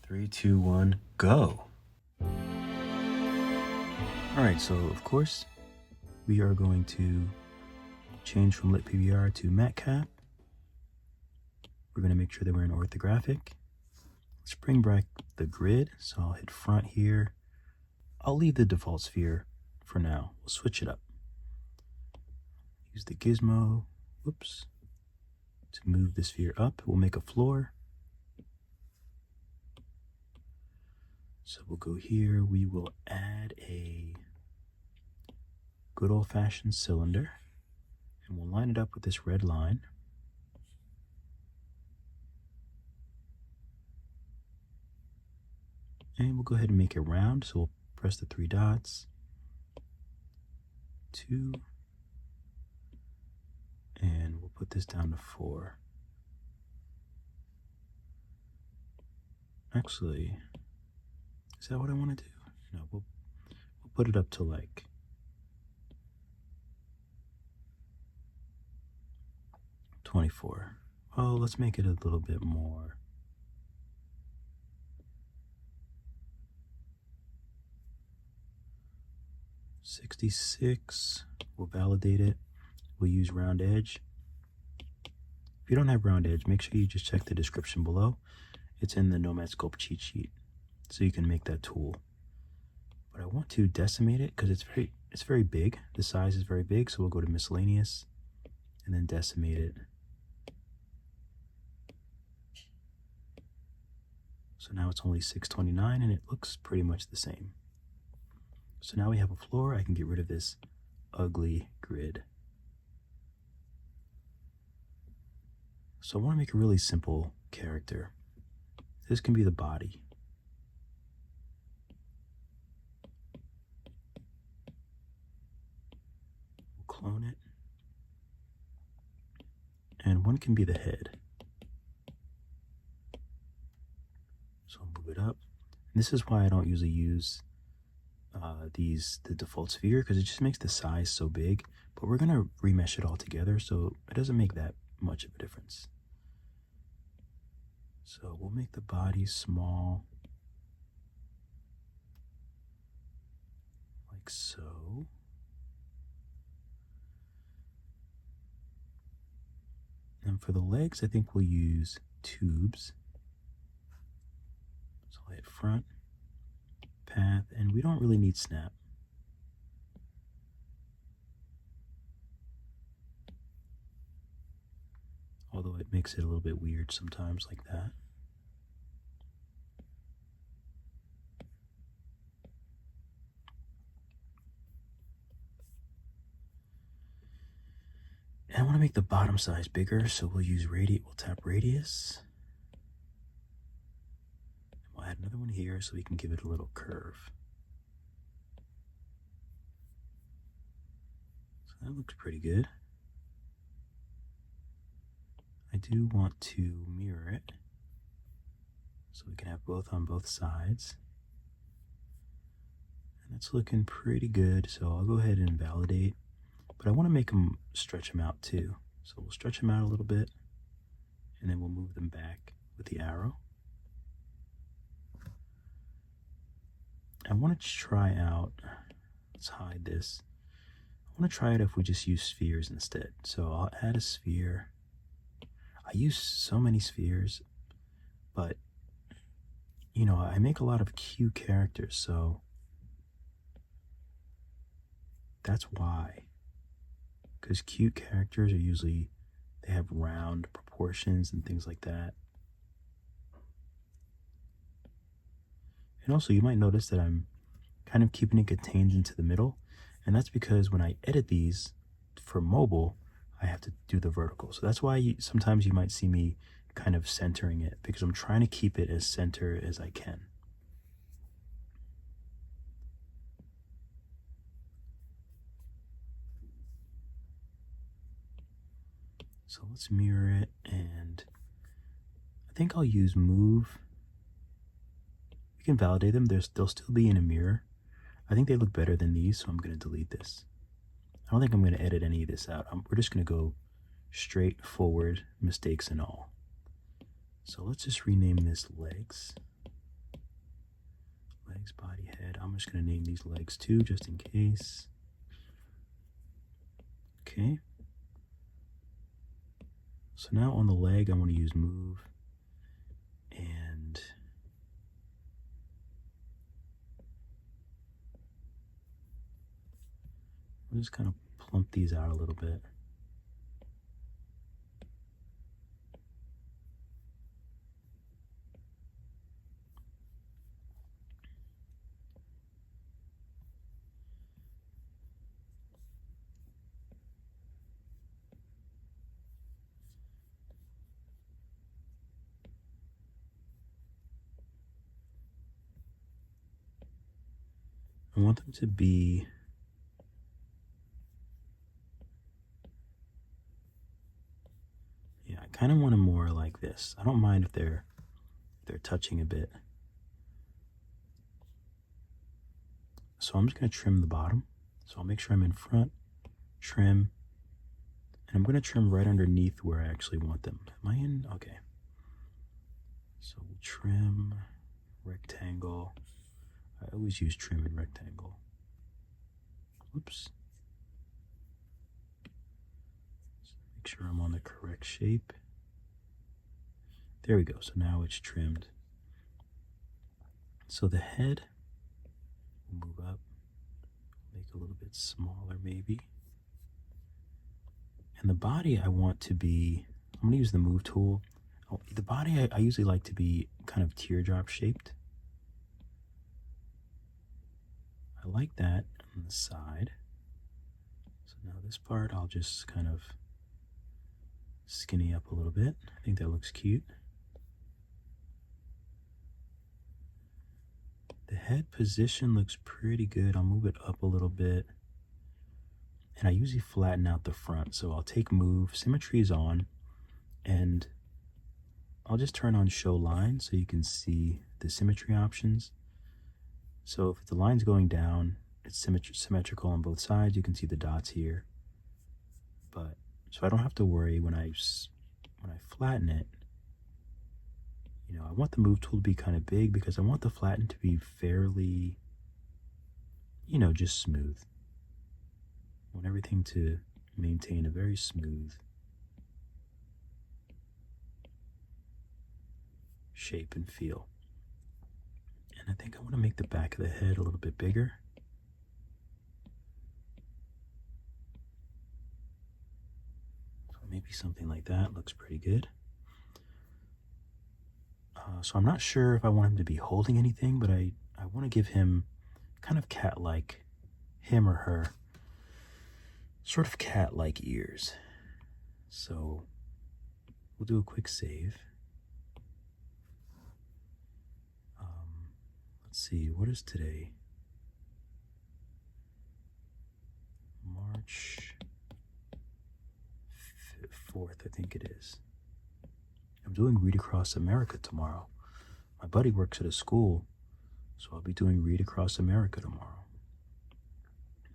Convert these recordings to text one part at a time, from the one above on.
3, 2, 1, go. Alright, so of course, we are going to change from lit PBR to matte cap. We're going to make sure that we're in orthographic. Let's bring back the grid. So I'll hit front here. I'll leave the default sphere for now. We'll switch it up. Use the gizmo, whoops, to move the sphere up. We'll make a floor. So we'll go here. We will add a good old-fashioned cylinder, and we'll line it up with this red line. And we'll go ahead and make it round. So we'll press the 3 dots, 2, and we'll put this down to 4. Actually, is that what I want to do? No, we'll put it up to like 24. Oh, let's make it a little bit more. $66. We'll validate it. We'll use round edge. If you don't have round edge, make sure you just check the description below. It's in the Nomad Sculpt cheat sheet, so you can make that tool. But I want to decimate it because it's very big. The size is very big, so we'll go to miscellaneous and then decimate it. So now it's only 629 and it looks pretty much the same. So now we have a floor. I can get rid of this ugly grid. So I want to make a really simple character. This can be the body. We'll clone it. And one can be the head. So I'll move it up. And this is why I don't usually use the default sphere, because it just makes the size so big. But we're going to remesh it all together, so it doesn't make that much of a difference. So we'll make the body small, like so. And for the legs, I think we'll use tubes. So I'll hit front, path, and we don't really need snap. Although it makes it a little bit weird sometimes like that. And I want to make the bottom size bigger, so we'll use radius. We'll tap radius. And we'll add another one here so we can give it a little curve. So that looks pretty good. I do want to mirror it so we can have both on both sides. And that's looking pretty good, so I'll go ahead and validate. But I want to make them stretch them out too. So we'll stretch them out a little bit, and then we'll move them back with the arrow. I want to try out, let's hide this. I want to try it if we just use spheres instead. So I'll add a sphere. I use so many spheres, but you know, I make a lot of cute characters, so that's why. Because cute characters are usually, they have round proportions and things like that. And also you might notice that I'm kind of keeping it contained into the middle, and that's because when I edit these for mobile, I have to do the vertical. So that's why sometimes you might see me kind of centering it, because I'm trying to keep it as center as I can. So let's mirror it, and I think I'll use move. We can validate them. They'll still be in a mirror. I think they look better than these, so I'm going to delete this. I don't think I'm going to edit any of this out. We're just going to go straight forward, mistakes and all. So let's just rename this legs. just going to name these legs 2 just in case. Okay. So now on the leg, I want to use move, and I'll just kind of plump these out a little bit. I want them to be I kind of want them more like this. I don't mind if they're touching a bit. So I'm just going to trim the bottom. So I'll make sure I'm in front, trim, and I'm going to trim right underneath where I actually want them. Am I in? Okay. So we'll trim, rectangle. I always use trim and rectangle. Oops. So make sure I'm on the correct shape. There we go. So now it's trimmed. So the head will move up, make a little bit smaller maybe. And the body I want to be, I'm going to use the move tool. The body I usually like to be kind of teardrop shaped. I like that on the side. So now this part I'll just kind of skinny up a little bit. I think that looks cute. The head position looks pretty good. I'll move it up a little bit. And I usually flatten out the front. So I'll take move, symmetry is on, and I'll just turn on show line so you can see the symmetry options. So if the line's going down, it's symmetrical on both sides. You can see the dots here. But so I don't have to worry when I flatten it. You know, I want the move tool to be kind of big because I want the flatten to be fairly, you know, just smooth. I want everything to maintain a very smooth shape and feel. And I think I want to make the back of the head a little bit bigger. So maybe something like that looks pretty good. So I'm not sure if I want him to be holding anything, but I want to give him kind of cat-like, him or her, sort of cat-like ears. So we'll do a quick save. Let's see, what is today? March 4th, I think it is. I'm doing Read Across America tomorrow. My buddy works at a school, so I'll be doing Read Across America tomorrow.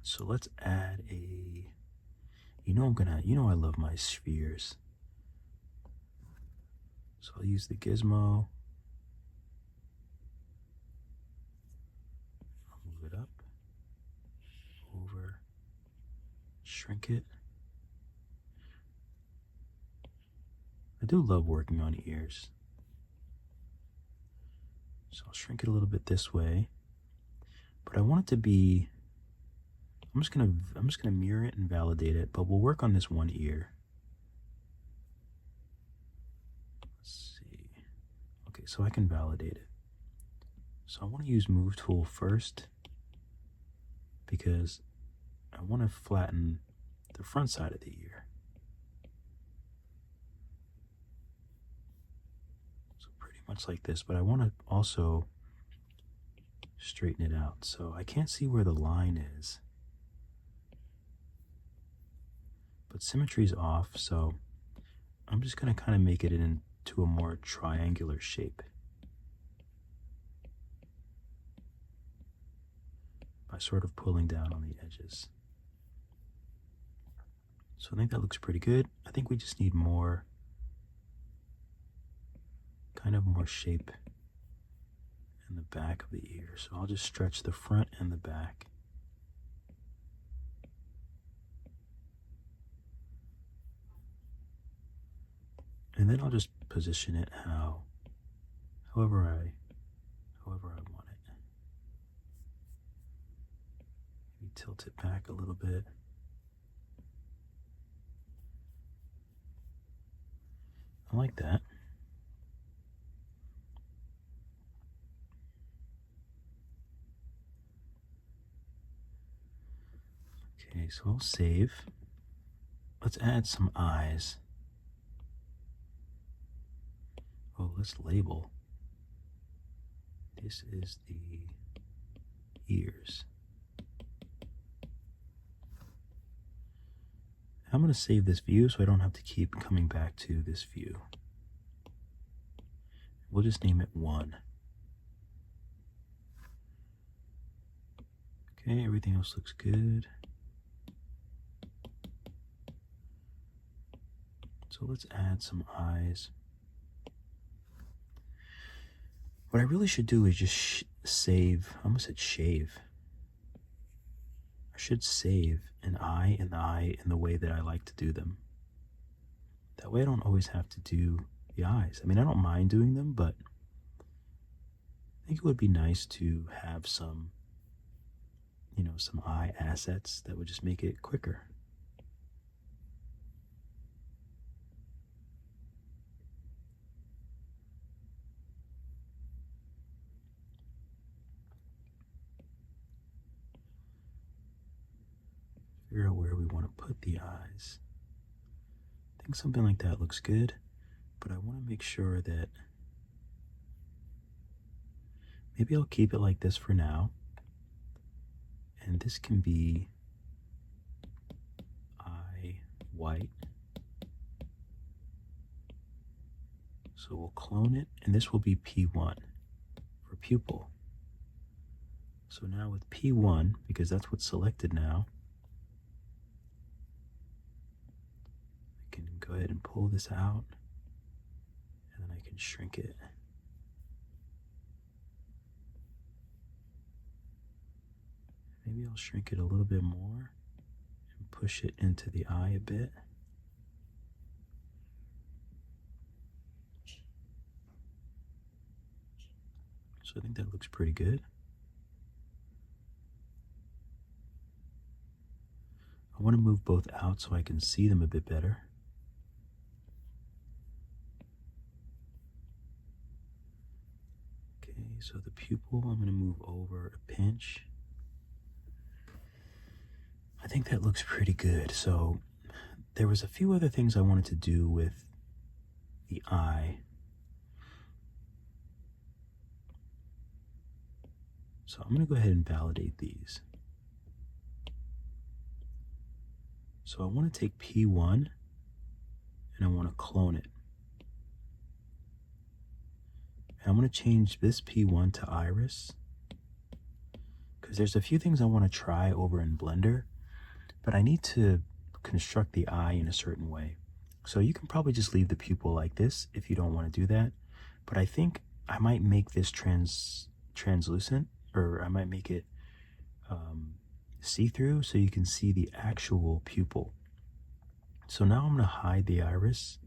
So let's add a, you know I love my spheres. So I'll use the gizmo. I'll move it up, over, shrink it. I do love working on ears. So I'll shrink it a little bit this way, but I want it to be, I'm just gonna mirror it and validate it, but we'll work on this one ear. Let's see. Okay, so I can validate it. So I want to use move tool first because I want to flatten the front side of the ear. Much like this, but I want to also straighten it out. So I can't see where the line is, but symmetry is off, so I'm just going to kind of make it into a more triangular shape by sort of pulling down on the edges. So I think that looks pretty good. I think we just need more, kind of more shape and the back of the ear. So I'll just stretch the front and the back. And then I'll just position it however I want it. Maybe tilt it back a little bit. I like that. Okay, so I'll save. Let's add some eyes. Oh, let's label. This is the ears. I'm going to save this view so I don't have to keep coming back to this view. We'll just name it 1. Okay, everything else looks good. So let's add some eyes. What I really should do is just save. I almost said shave. I should save an eye and the eye in the way that I like to do them. That way I don't always have to do the eyes. I mean, I don't mind doing them, but I think it would be nice to have some, some eye assets that would just make it quicker. Figure out where we want to put the eyes. I think something like that looks good, but I want to make sure that maybe I'll keep it like this for now. And this can be eye white. So we'll clone it, and this will be P1 for pupil. So now with P1, because that's what's selected now, I can go ahead and pull this out, and then I can shrink it. Maybe I'll shrink it a little bit more and push it into the eye a bit. So I think that looks pretty good. I want to move both out so I can see them a bit better. Okay, so the pupil, I'm going to move over a pinch. I think that looks pretty good. So there was a few other things I wanted to do with the eye. So I'm going to go ahead and validate these. So I want to take P1 and I want to clone it. And I'm going to change this P1 to iris, because there's a few things I want to try over in Blender, but I need to construct the eye in a certain way. So you can probably just leave the pupil like this if you don't want to do that. But I think I might make this translucent, or I might make it see-through so you can see the actual pupil. So now I'm going to hide the iris,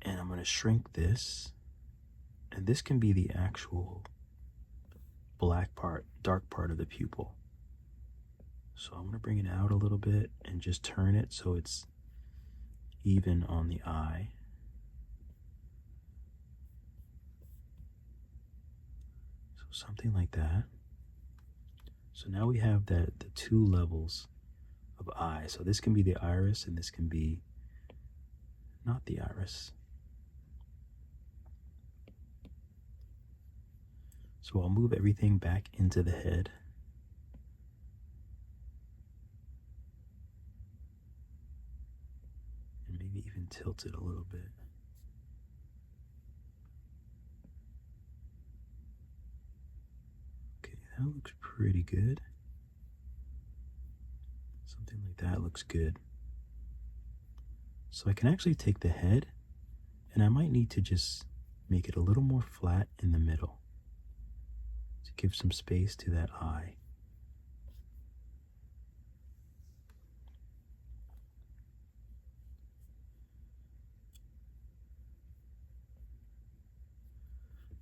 and I'm going to shrink this, and this can be the actual black part, dark part of the pupil. So I'm going to bring it out a little bit and just turn it so it's even on the eye. So something like that. So now we have the two levels of eye. So this can be the iris and this can be not the iris. So I'll move everything back into the head. And maybe even tilt it a little bit. Okay, that looks pretty good. Something like that looks good. So I can actually take the head, and I might need to just make it a little more flat in the middle. give some space to that eye.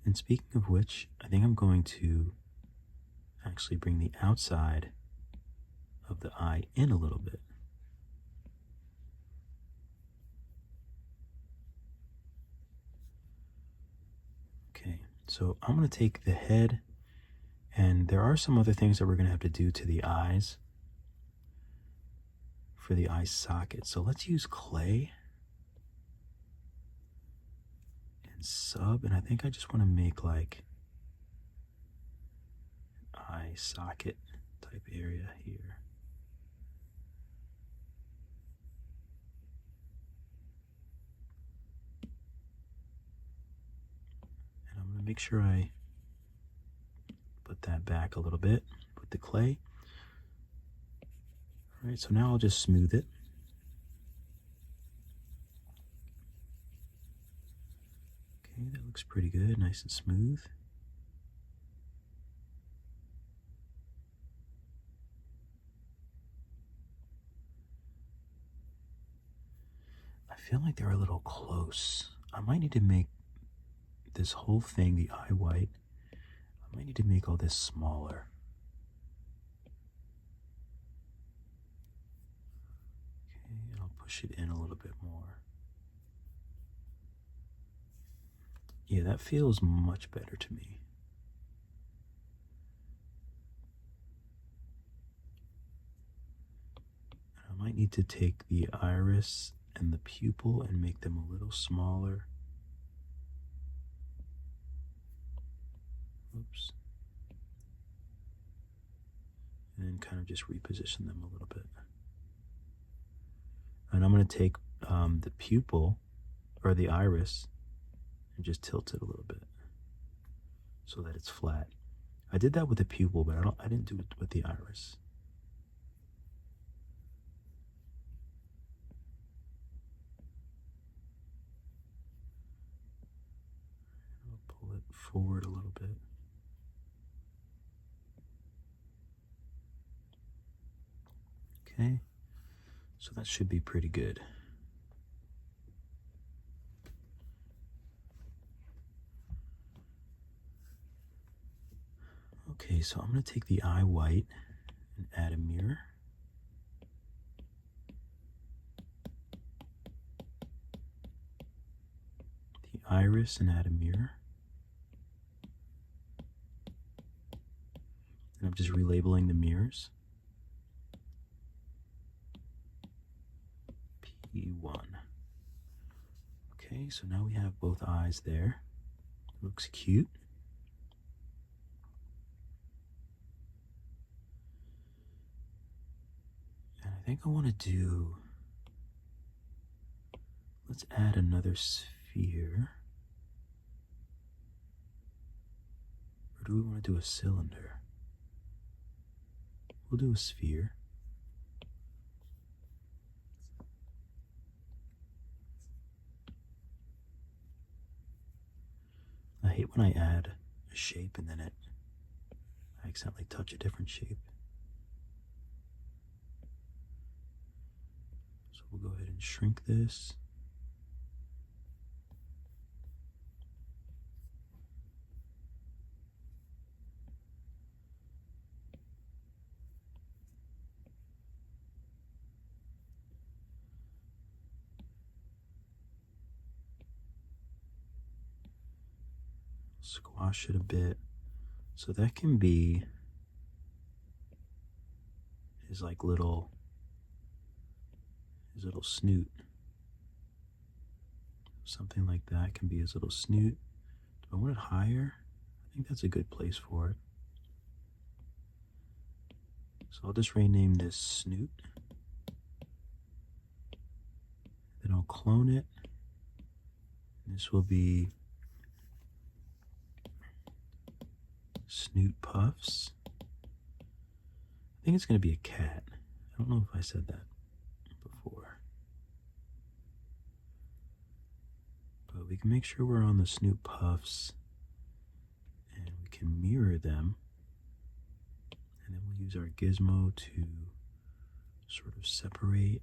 And speaking of which, I think I'm going to actually bring the outside of the eye in a little bit. Okay, so I'm going to take the head, and there are some other things that we're going to have to do to the eyes for the eye socket. So let's use clay and sub, and I think I just want to make like an eye socket type area here. And I'm going to make sure I put that back a little bit with the clay. All right, so now I'll just smooth it. Okay, that looks pretty good, nice and smooth. I feel like they're a little close. I might need to make this whole thing, the eye white, I might need to make all this smaller. Okay, and I'll push it in a little bit more. Yeah, that feels much better to me. I might need to take the iris and the pupil and make them a little smaller. Oops. And then kind of just reposition them a little bit. And I'm going to take the pupil, or the iris, and just tilt it a little bit so that it's flat. I did that with the pupil, but I didn't do it with the iris. I'll pull it forward a little bit. Okay, so that should be pretty good. Okay, so I'm going to take the eye white and add a mirror. The iris and add a mirror. And I'm just relabeling the mirrors. P1. Okay, so now we have both eyes there. Looks cute. And I think I want to do, let's add another sphere. Or do we want to do a cylinder? We'll do a sphere. I hate when I add a shape and then I accidentally touch a different shape. So we'll go ahead and shrink this. Squash it a bit. So that can be his little snoot. Something like that can be his little snoot. Do I want it higher? I think that's a good place for it. So I'll just rename this snoot. Then I'll clone it. This will be Snoot Puffs. I think it's going to be a cat. I don't know if I said that before. But we can make sure we're on the Snoot Puffs and we can mirror them use our gizmo to sort of separate.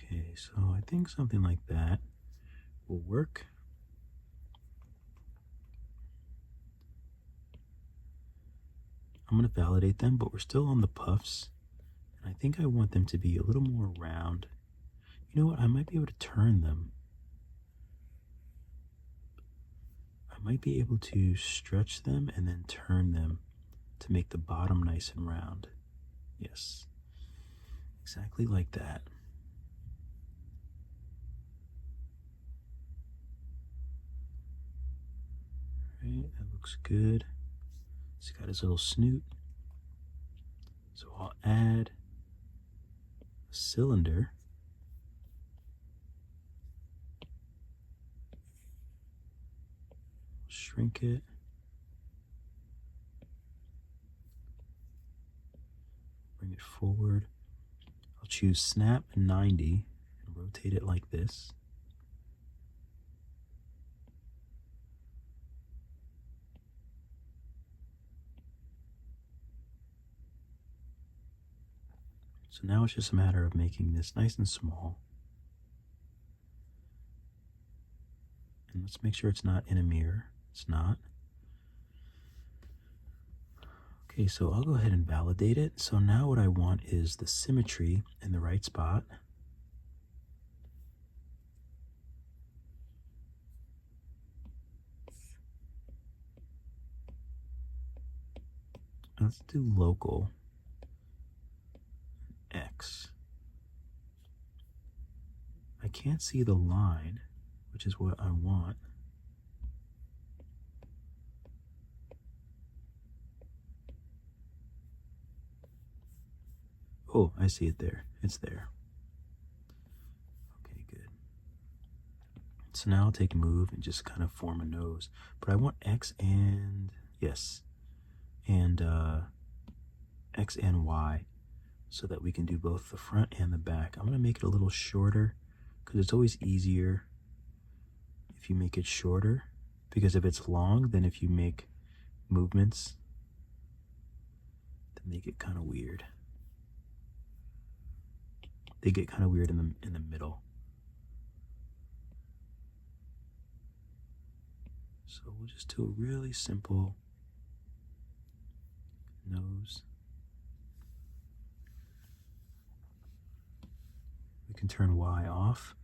Okay, so I think something like that will work. I'm going to validate them, but we're still on the puffs. And I think I want them to be a little more round. You know what? I might be able to turn them. I might be able to stretch them and then turn them to make the bottom nice and round. Yes, exactly like that. Right, that looks good. He's got his little snoot. So I'll add a cylinder. Shrink it. Bring it forward. I'll choose snap 90 and rotate it like this. So now it's just a matter of making this nice and small. And let's make sure it's not in a mirror. It's not. Okay, so I'll go ahead and validate it. So now what I want is the symmetry in the right spot. Let's do local X. I can't see the line, which is what I want. Oh, I see it there. It's there. Okay, good. So now I'll take move and just kind of form a nose. But I want X and, yes, and X and Y so that we can do both the front and the back. I'm going to make it a little shorter because it's always easier if you make it shorter. Because if it's long, then if you make movements, they get kind of weird. They get kind of weird in the middle. So we'll just do a really simple nose. We can turn Y off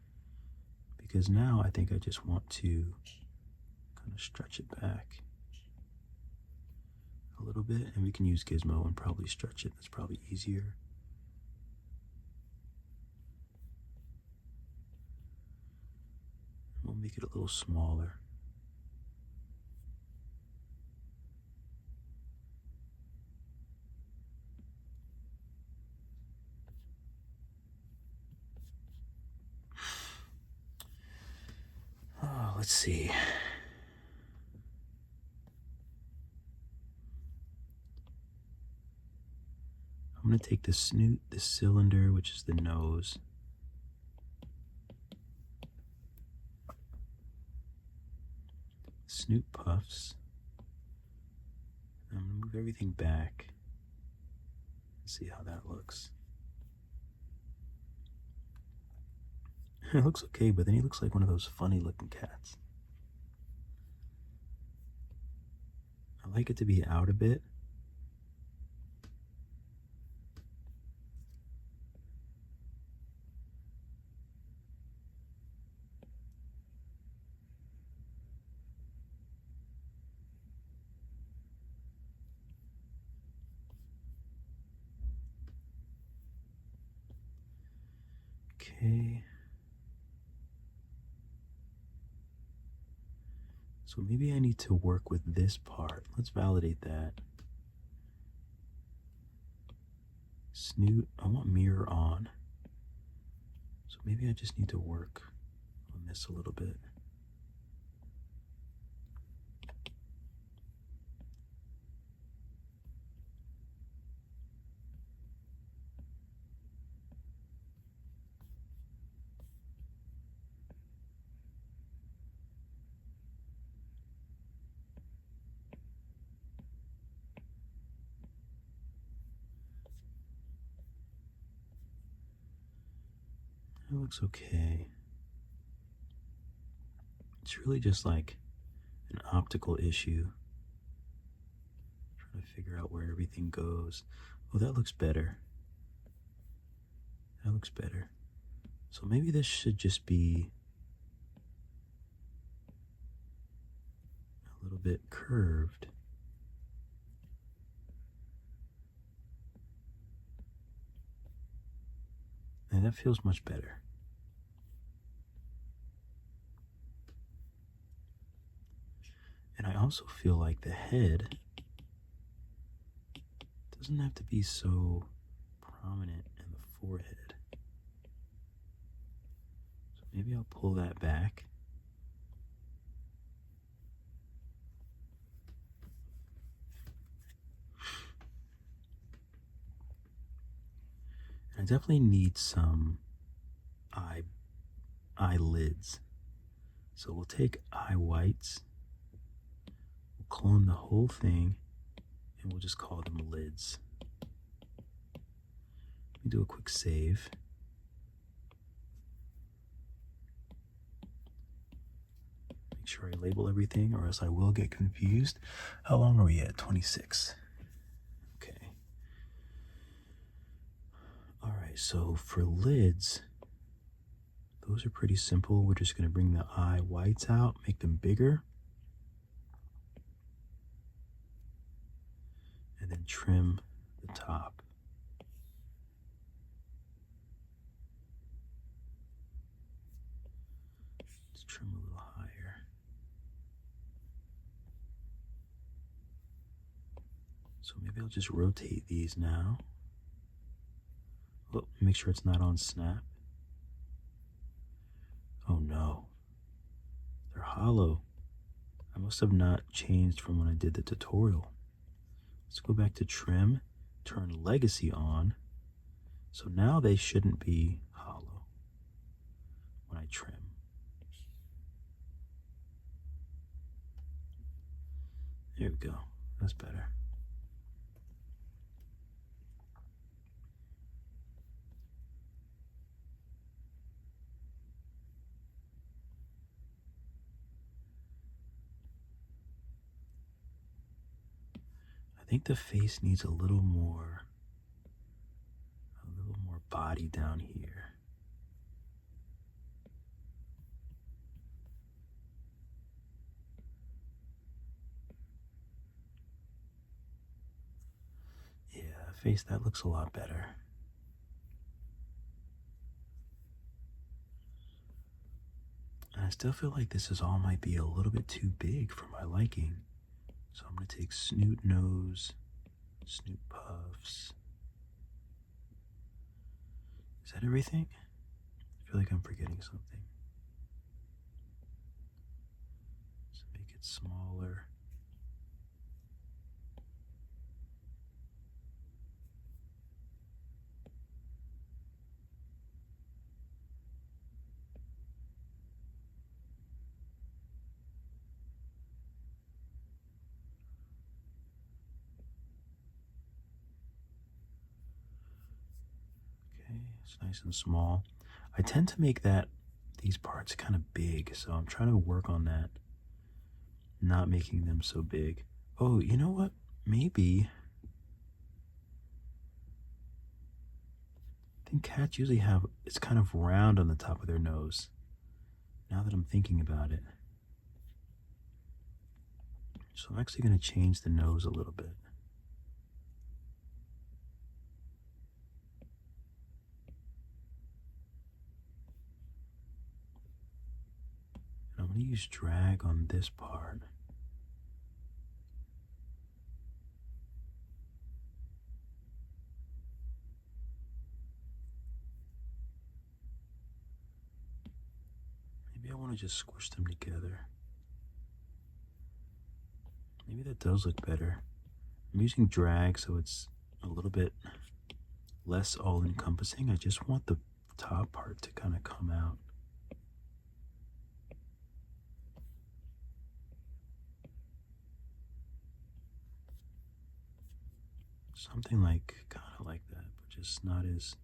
because now I think I just want to kind of stretch it back a little bit, and we can use gizmo and probably stretch it. That's probably easier. We'll make it a little smaller. Oh, let's see. I'm going to take the snoot, the cylinder, which is the nose, snoot puffs. I'm going to move everything back and see how that looks. It looks okay, but then he looks like one of those funny looking cats. I like it to be out a bit. Okay. So maybe I need to work with this part. Let's validate that. Snoot, I want mirror on. So maybe I just need to work on this a little bit. It looks okay. It's really just like an optical issue. Trying to figure out where everything goes. Oh, that looks better. That looks better. So maybe this should just be a little bit curved. And that feels much better. And I also feel like the head doesn't have to be so prominent in the forehead. So maybe I'll pull that back. And I definitely need some eyelids. So we'll take eye whites, we'll clone the whole thing, and we'll just call them lids. Let me do a quick save. Make sure I label everything or else I will get confused. How long are we at? 26. Okay. All right, so for lids, those are pretty simple. We're just going to bring the eye whites out, make them bigger, and then trim the top. Let's trim a little higher. So maybe I'll just rotate these now. Oh, make sure it's not on snap. Oh no, they're hollow. I must have not changed from when I did the tutorial. Let's go back to trim, turn legacy on. So now they shouldn't be hollow when I trim. There we go, that's better. I think the face needs a little more body down here. Yeah, face, that looks a lot better. And I still feel like this all might be a little bit too big for my liking. So I'm going to take snoot nose, snoot puffs. Is that everything? I feel like I'm forgetting something. Let's make it smaller. Okay, it's nice and small. I tend to make these parts kind of big, so I'm trying to work on that, not making them so big. Oh, you know what? Maybe I think cats usually have, it's kind of round on the top of their nose, now that I'm thinking about it. So I'm actually going to change the nose a little bit. And I'm going to use drag on this part. Maybe I want to just squish them together. Maybe that does look better. I'm using drag so it's a little bit less all-encompassing. I just want the top part to kind of come out. Something like, kind of like that, but just not as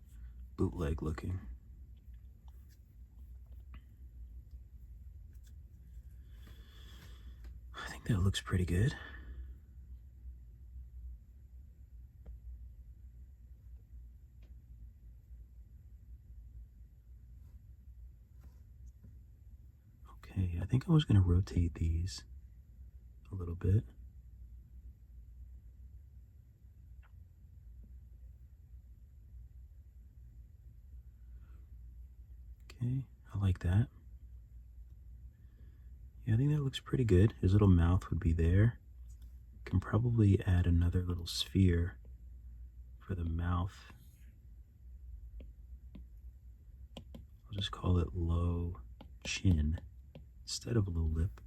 bootleg looking. I think that looks pretty good. Okay, I think I was going to rotate these a little bit. Okay, I like that. Yeah, I think that looks pretty good. His little mouth would be there. Can probably add another little sphere for the mouth. I'll just call it low chin instead of low lip.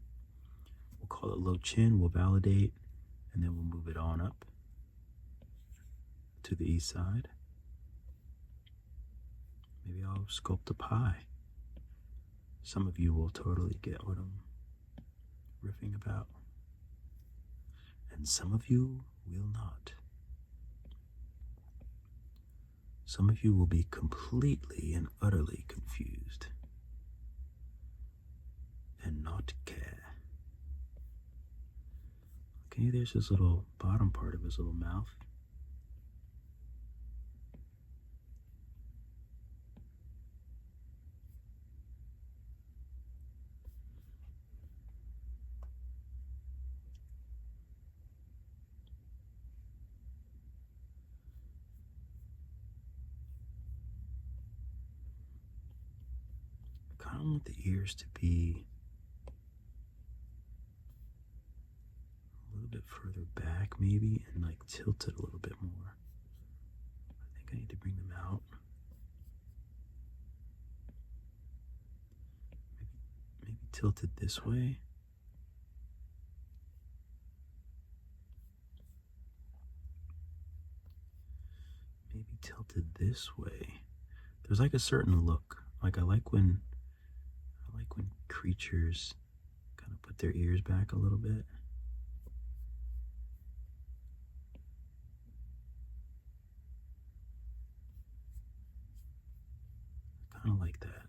We'll call it low chin, we'll validate, and then we'll move it on up to the east side. Maybe I'll sculpt a pie. Some of you will totally get what I'm riffing about, and some of you will not. Some of you will be completely and utterly confused and not care. Okay, there's his little bottom part of his little mouth. I kind of want the ears to be a little bit further back maybe, and like tilted a little bit more. I think I need to bring them out. Maybe tilted this way. Maybe tilted this way. There's like a certain look. Like I like when creatures kind of put their ears back a little bit. Kind of like that.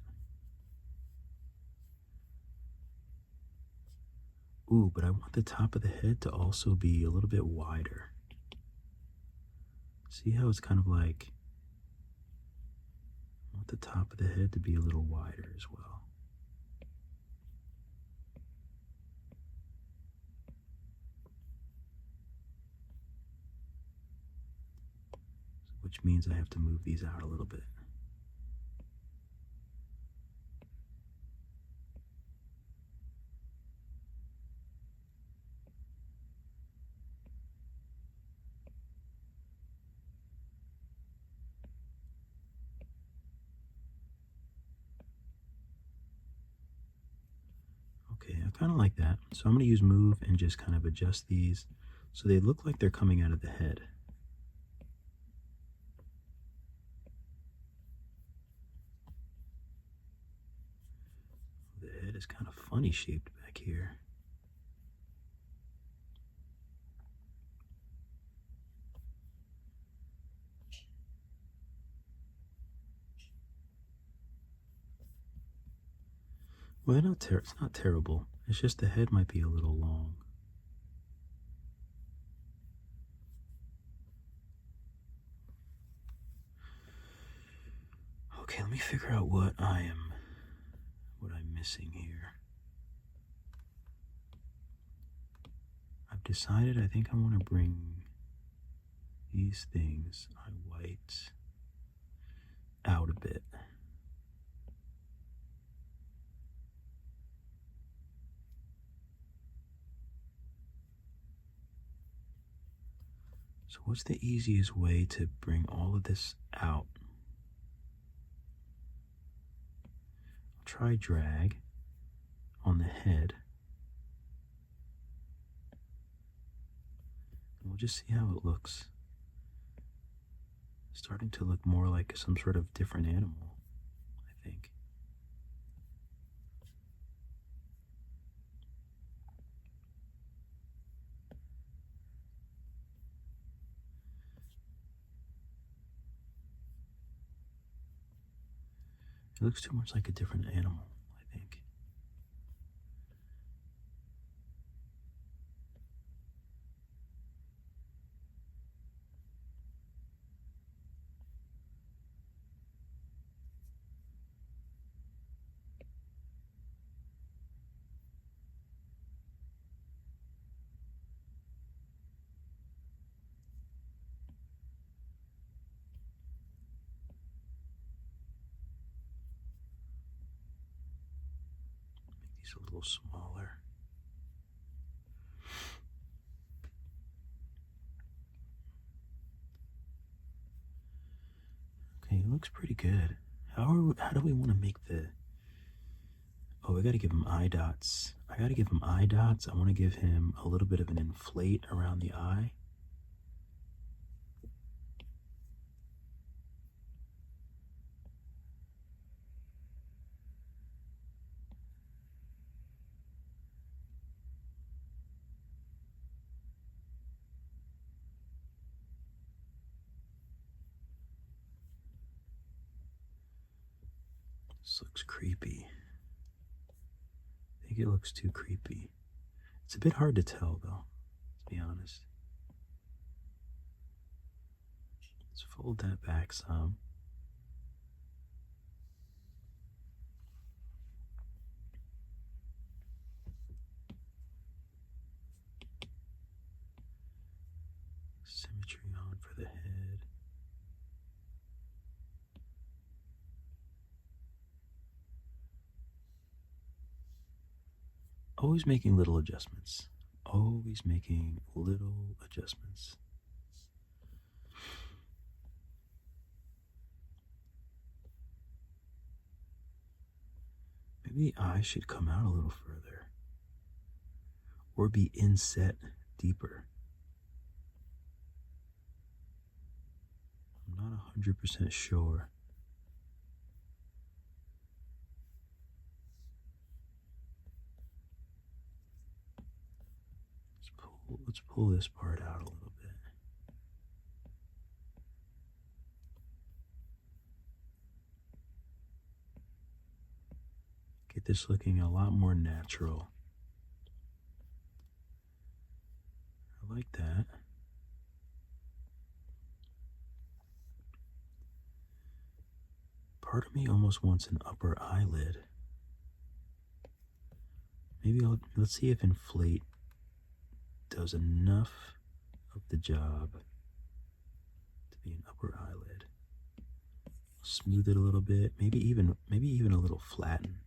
Ooh, but I want the top of the head to also be a little bit wider. See how it's kind of like, I want the top of the head to be a little wider as well. Which means I have to move these out a little bit. Okay, I kind of like that. So I'm going to use move and just kind of adjust these so they look like they're coming out of the head. The head is kind of funny shaped back here. Well, it's not terrible. It's just the head might be a little long. Okay, let me figure out what I'm missing here. I've decided I think I want to bring these things, eye whites, out a bit. So what's the easiest way to bring all of this out? I'll try drag. on the head. And we'll just see how it looks. Starting to look more like some sort of different animal, I think. It looks too much like a different animal, I think. Make these a little smaller. Okay, it looks pretty good. How do we want to make the... Oh, we got to give him eye dots. I got to give him eye dots. I want to give him a little bit of an inflate around the eye. This looks creepy. I think it looks too creepy. It's a bit hard to tell, though, to be honest. Let's fold that back some. Symmetry on for the head. Always making little adjustments. Always making little adjustments. Maybe the eye should come out a little further. Or be inset deeper. I'm not 100% sure. Let's pull this part out a little bit. Get this looking a lot more natural. I like that. Part of me almost wants an upper eyelid. Maybe let's see if inflate does enough of the job to be an upper eyelid. Smooth it a little bit, maybe even a little flatten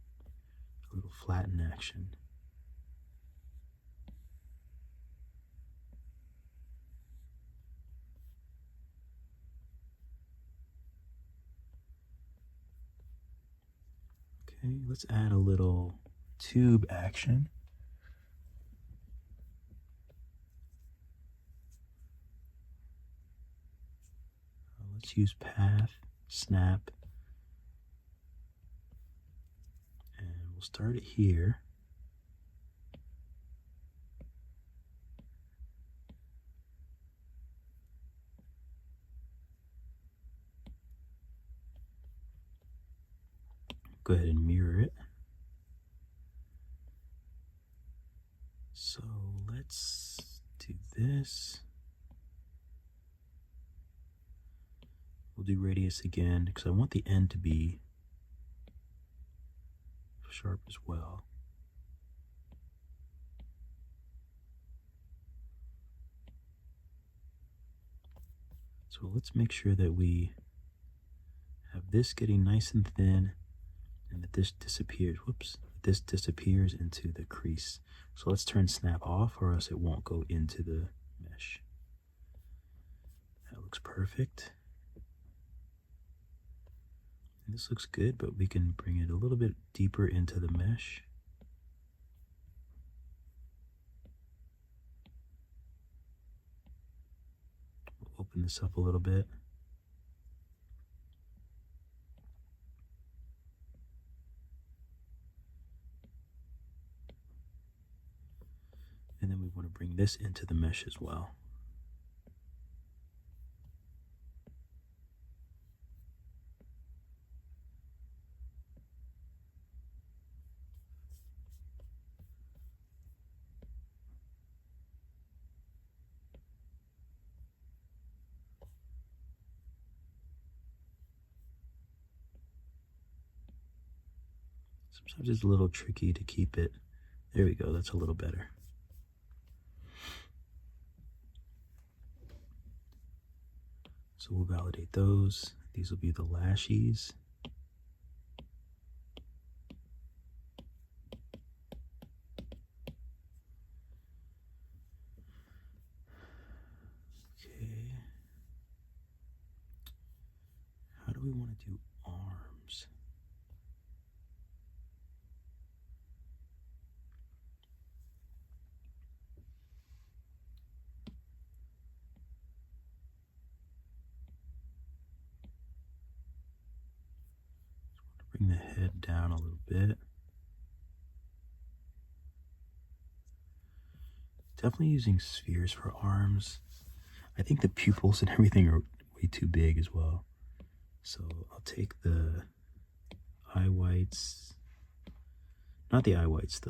action. Okay, let's add a little tube action. Let's use path, snap, and we'll start it here. Go ahead and mirror it. So let's do this. We'll do radius again because I want the end to be sharp as well. So let's make sure that we have this getting nice and thin and that this disappears. Whoops, this disappears into the crease. So let's turn snap off or else it won't go into the mesh. That looks perfect. And this looks good, but we can bring it a little bit deeper into the mesh. open this up a little bit. And then we want to bring this into the mesh as well. Sometimes it's a little tricky to keep it. There we go, that's a little better. So we'll validate those. These will be the lashes. Okay. How do we want to do arms? Bring the head down a little bit. Definitely using spheres for arms. I think the pupils and everything are way too big as well. So I'll take the eye whites, not the eye whites,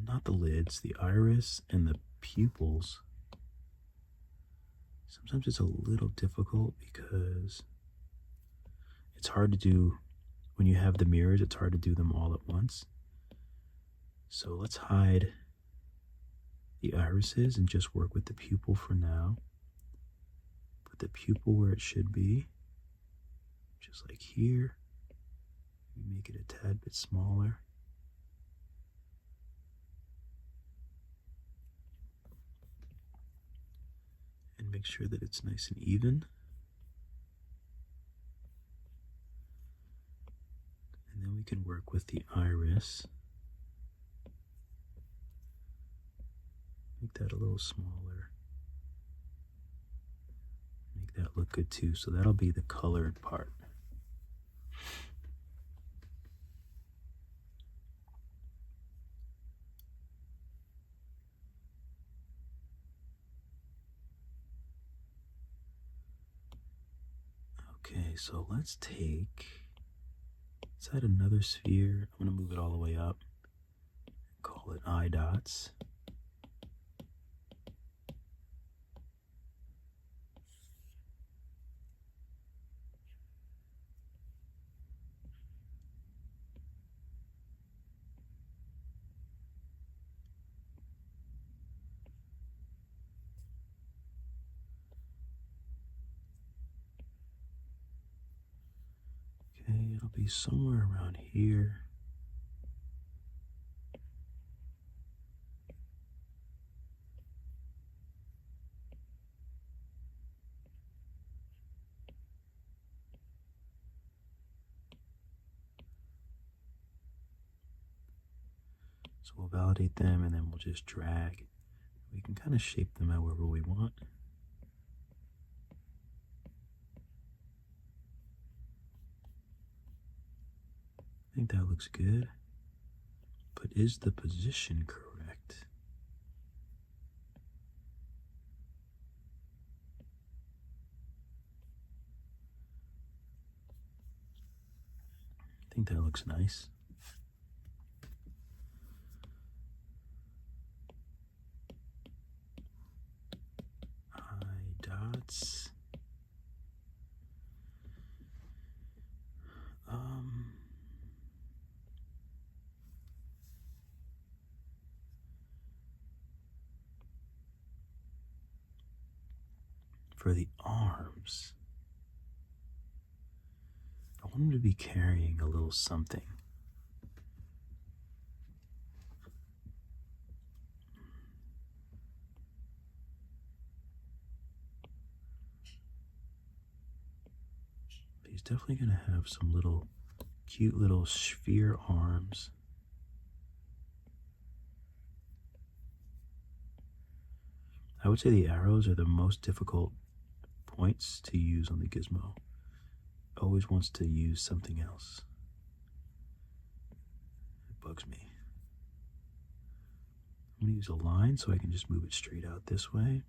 not the lids, the iris and the pupils. Sometimes it's a little difficult because it's hard to do. When you have the mirrors, it's hard to do them all at once. So let's hide the irises and just work with the pupil for now. Put the pupil where it should be, just like here. Make it a tad bit smaller. And make sure that it's nice and even. And then we can work with the iris. Make that a little smaller. Make that look good too. So that'll be the colored part. Okay, so let's add another sphere. I'm going to move it all the way up. Call it eye dots. Okay, it'll be somewhere around here. So we'll validate them and then we'll just drag. We can kind of shape them however we want. I think that looks good. But is the position correct? I think that looks nice. Eye dots. For the arms, I want him to be carrying a little something. He's definitely going to have some little cute little sphere arms. I would say the arrows are the most difficult points to use on the gizmo. Always wants to use something else. It bugs me. I'm going to use a line so I can just move it straight out this way.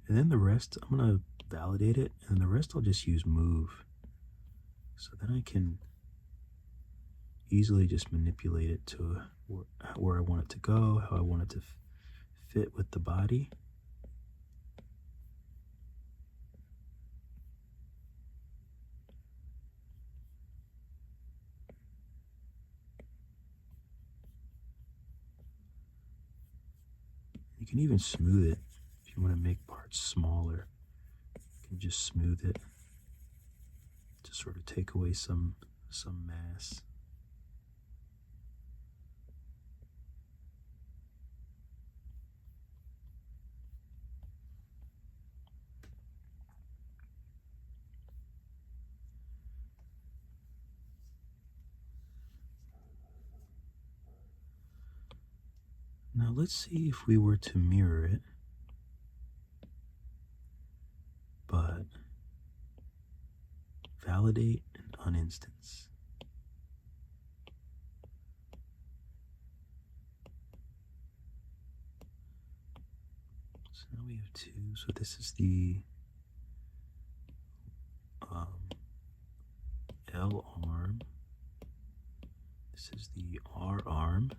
And then the rest, I'm going to validate it, and the rest I'll just use move. So then I can easily just manipulate it to where I want it to go, how I want it to fit with the body. You can even smooth it if you want to make parts smaller. You can just smooth it to sort of take away some mass. Now let's see if we were to mirror it, but validate and uninstance. So now we have two. So this is the L arm. This is the R arm.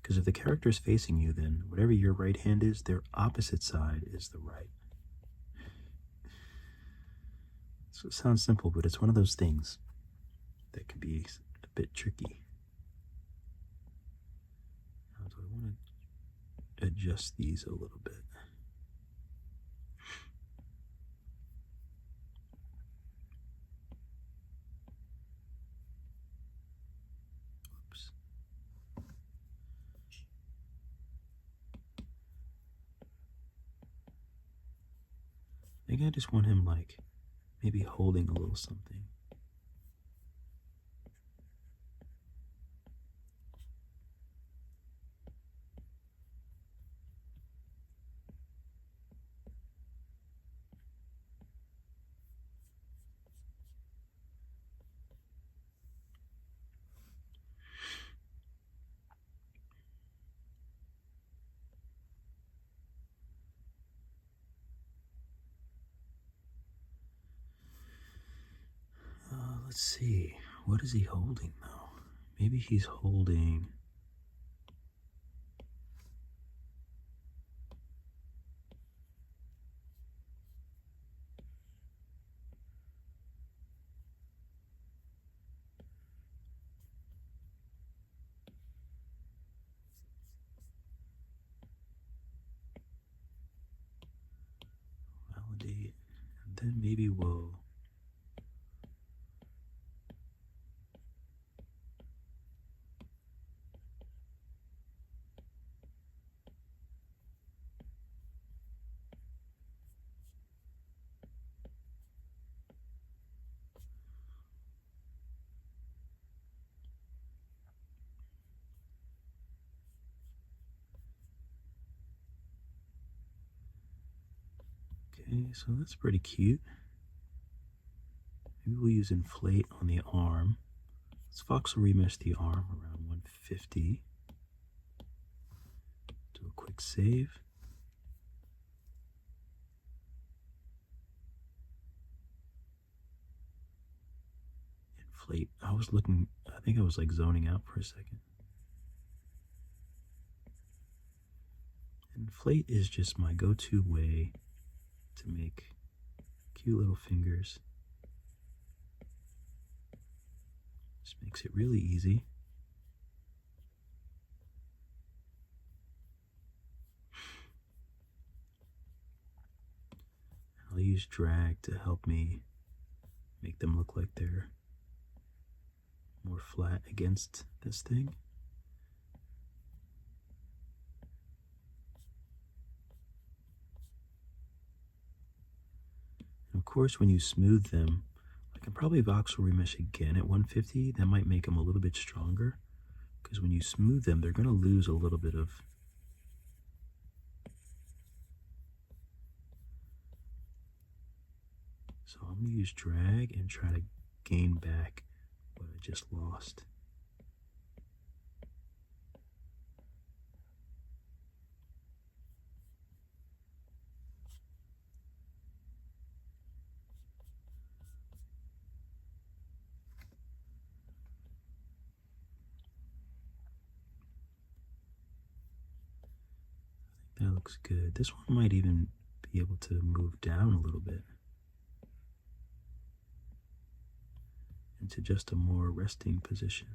Because if the character is facing you, then whatever your right hand is, their opposite side is the right. So it sounds simple, but it's one of those things that can be a bit tricky. Now, do I want to adjust these a little bit? Oops. I think I just want him like maybe holding a little something. Let's see, what is he holding though? Maybe he's holding validate, and then maybe we'll okay, so that's pretty cute. Maybe we'll use inflate on the arm. Let's voxel remesh the arm around 150. Do a quick save. Inflate. I think I was like zoning out for a second. Inflate is just my go-to way to make cute little fingers. Just makes it really easy. I'll use drag to help me make them look like they're more flat against this thing. And of course, when you smooth them, I can probably voxel remesh again at 150. That might make them a little bit stronger, because when you smooth them, they're going to lose a little bit of So I'm going to use drag and try to gain back what I just lost. That looks good. This one might even be able to move down a little bit into just a more resting position.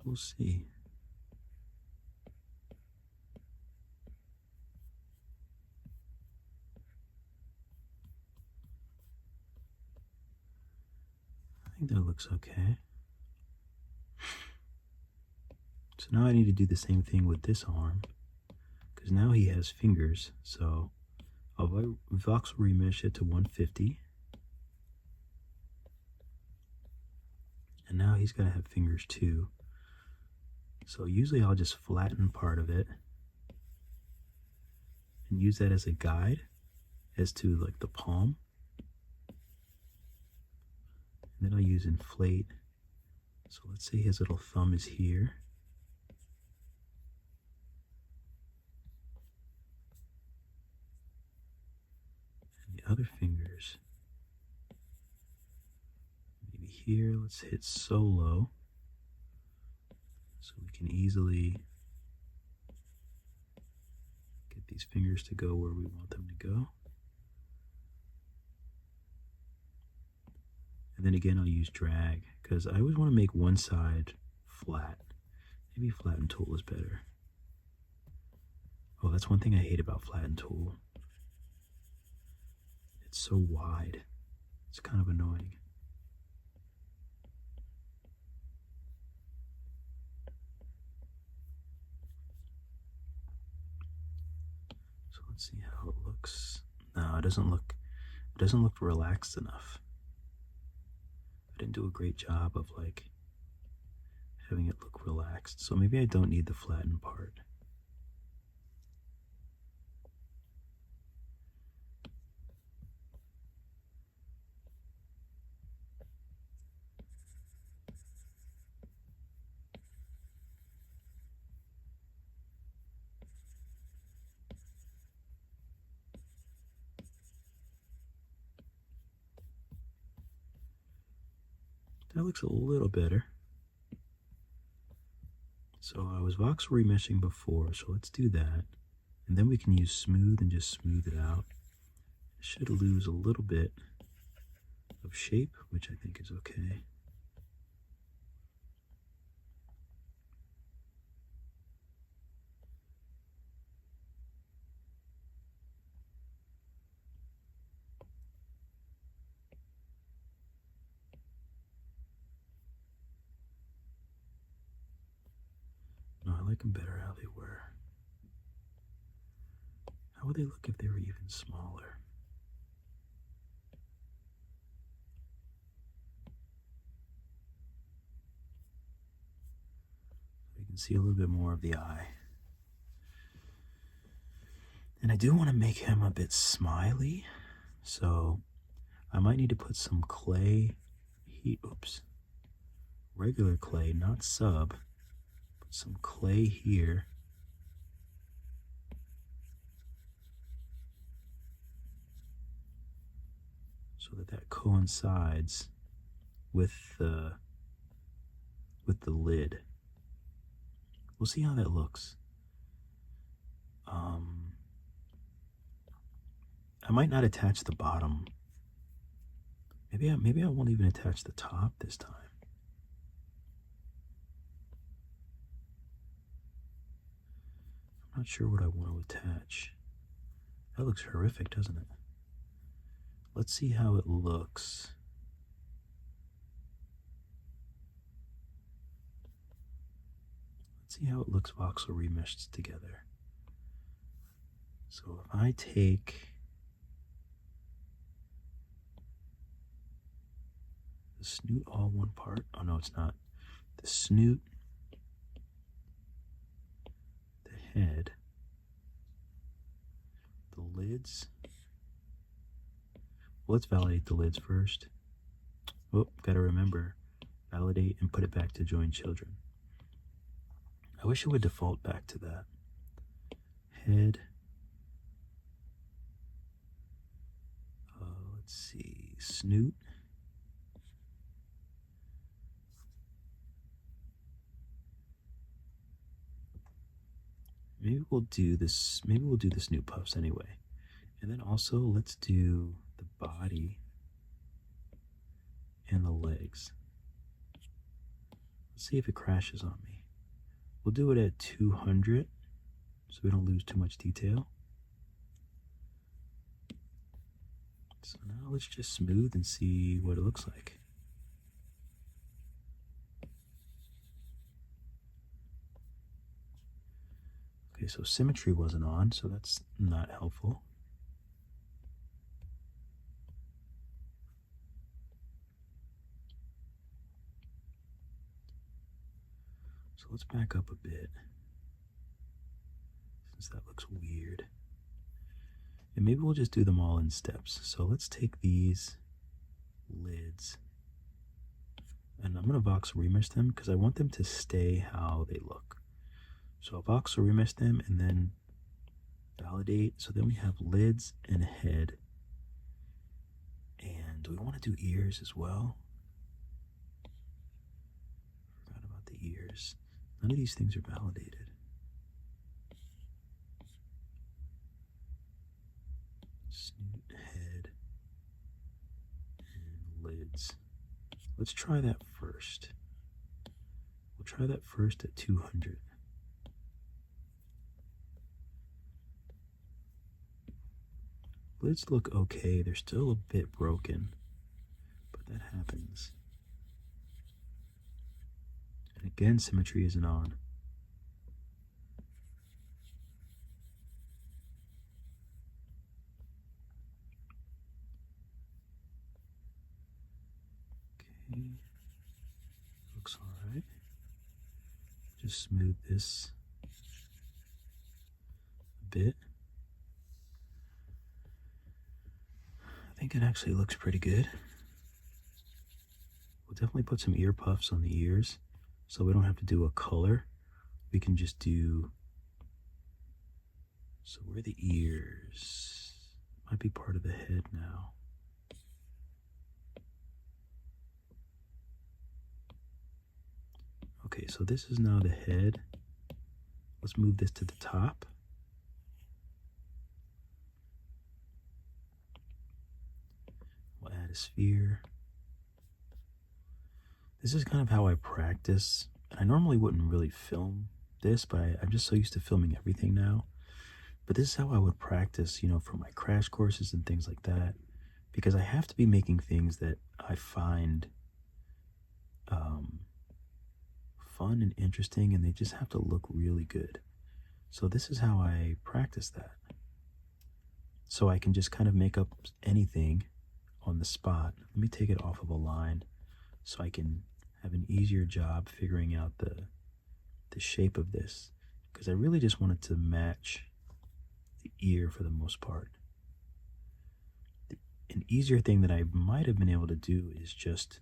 We'll see. I think that looks okay. So now I need to do the same thing with this arm, because now he has fingers. So I'll voxel remesh it to 150. And now he's got to have fingers too. So usually I'll just flatten part of it and use that as a guide as to like the palm. And then I'll use inflate. So let's say his little thumb is here. And the other fingers, maybe here, let's hit solo. So we can easily get these fingers to go where we want them to go. And then again, I'll use drag because I always want to make one side flat. Maybe flatten tool is better. Oh, that's one thing I hate about flatten tool. It's so wide. It's kind of annoying. So let's see how it looks. No, it doesn't look relaxed enough. I didn't do a great job of like having it look relaxed. So maybe I don't need the flattened part. That looks a little better. So I was voxel remeshing before, so let's do that. And then we can use smooth and just smooth it out. It should lose a little bit of shape, which I think is okay. No, I like them better how they were. How would they look if they were even smaller? So you can see a little bit more of the eye. And I do want to make him a bit smiley, so I might need to put some clay, regular clay, not sub. Put some clay here. So that coincides with the lid. We'll see how that looks. I might not attach the bottom. Maybe I won't even attach the top this time. I'm not sure what I want to attach. That looks horrific, doesn't it? Let's see how it looks. Let's see how it looks voxel remeshed together. So if I take the snoot all one part, oh no it's not, the snoot head. The lids. Well, let's validate the lids first. Oh, gotta remember, validate and put it back to join children. I wish it would default back to that. Head. Let's see, snoot. Maybe we'll do this. Maybe we'll do the snoot puffs anyway. And then also let's do the body and the legs. Let's see if it crashes on me. We'll do it at 200 so we don't lose too much detail. So now let's just smooth and see what it looks like. Okay, so symmetry wasn't on, so that's not helpful. So let's back up a bit, since that looks weird. And maybe we'll just do them all in steps. So let's take these lids, and I'm going to voxel remesh them because I want them to stay how they look. So I'll voxel remesh them and then validate. So then we have lids and head. And do we want to do ears as well? Forgot about the ears. None of these things are validated. Snoot, head, and lids. Let's try that first. We'll try that first at 200. Lids look okay. They're still a bit broken, but that happens. And again, symmetry isn't on. Okay, looks all right. Just smooth this a bit. I think it actually looks pretty good. We'll definitely put some ear puffs on the ears so we don't have to do a color. We can just do, so where are the ears? Might be part of the head now. Okay, so this is now the head. Let's move this to the top. We'll add a sphere. This is kind of how I practice. I normally wouldn't really film this, but I'm just so used to filming everything now. But this is how I would practice, you know, for my crash courses and things like that, because I have to be making things that I find fun and interesting, and they just have to look really good. So this is how I practice that. So I can just kind of make up anything on the spot. Let me take it off of a line so I can have an easier job figuring out the shape of this, because I really just wanted to match the ear for the most part. An easier thing that I might have been able to do is just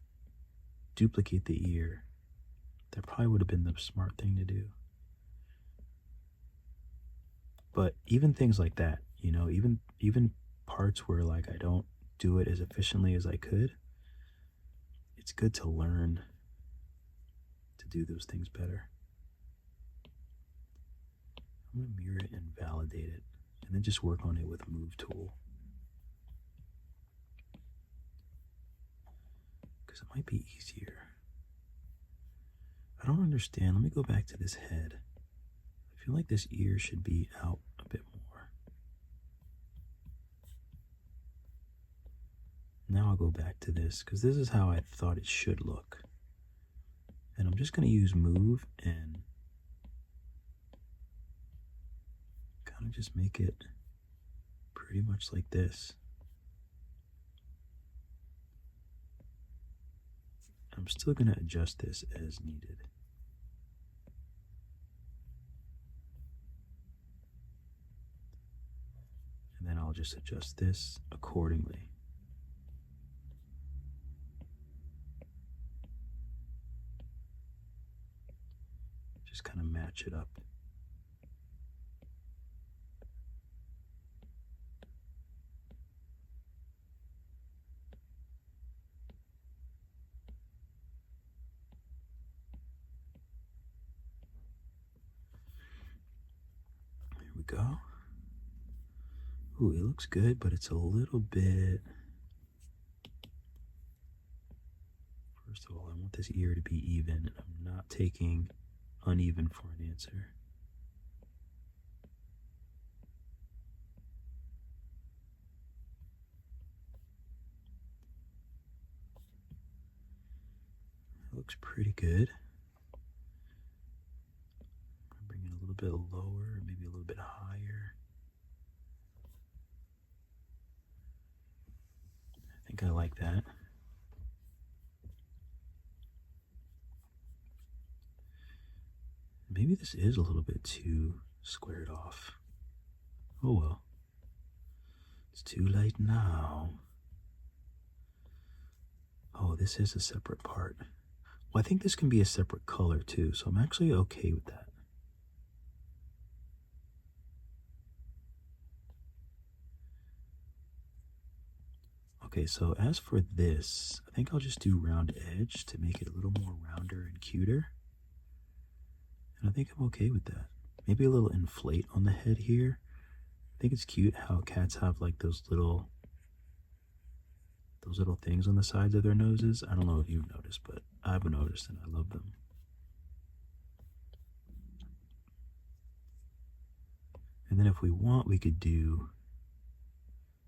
duplicate the ear. That probably would have been the smart thing to do. But even things like that, you know, even parts where like I don't do it as efficiently as I could, it's good to learn to do those things better. I'm going to mirror it and validate it, and then just work on it with Move tool. Because it might be easier. I don't understand. Let me go back to this head. I feel like this ear should be out a bit more. Now I'll go back to this, because this is how I thought it should look. And I'm just going to use Move and kind of just make it pretty much like this. I'm still going to adjust this as needed. I'll just adjust this accordingly. Just kind of match it up. There we go. Ooh, it looks good, but it's a little bit... First of all, I want this ear to be even, and I'm not taking uneven for an answer. It looks pretty good. I'll bring it a little bit lower, maybe a little bit higher. I think I like that. Maybe this is a little bit too squared off. Oh well. It's too late now. Oh, this is a separate part. Well, I think this can be a separate color too, so I'm actually okay with that. Okay, so as for this, I think I'll just do round edge to make it a little more rounder and cuter. And I think I'm okay with that. Maybe a little inflate on the head here. I think it's cute how cats have like those little things on the sides of their noses. I don't know if you've noticed, but I've noticed and I love them. And then if we want, we could do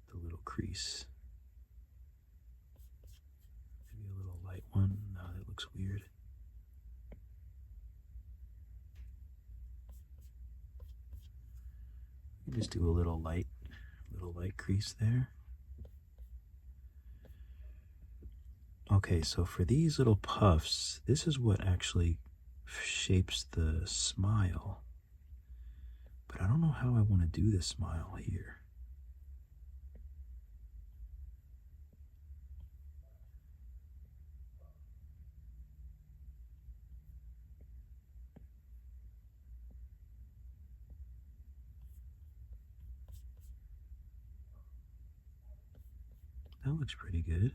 the little crease. Maybe a little light one. No, that looks weird. Just do a little light crease there. Okay, so for these little puffs, this is what actually shapes the smile. But I don't know how I want to do this smile here. That looks pretty good.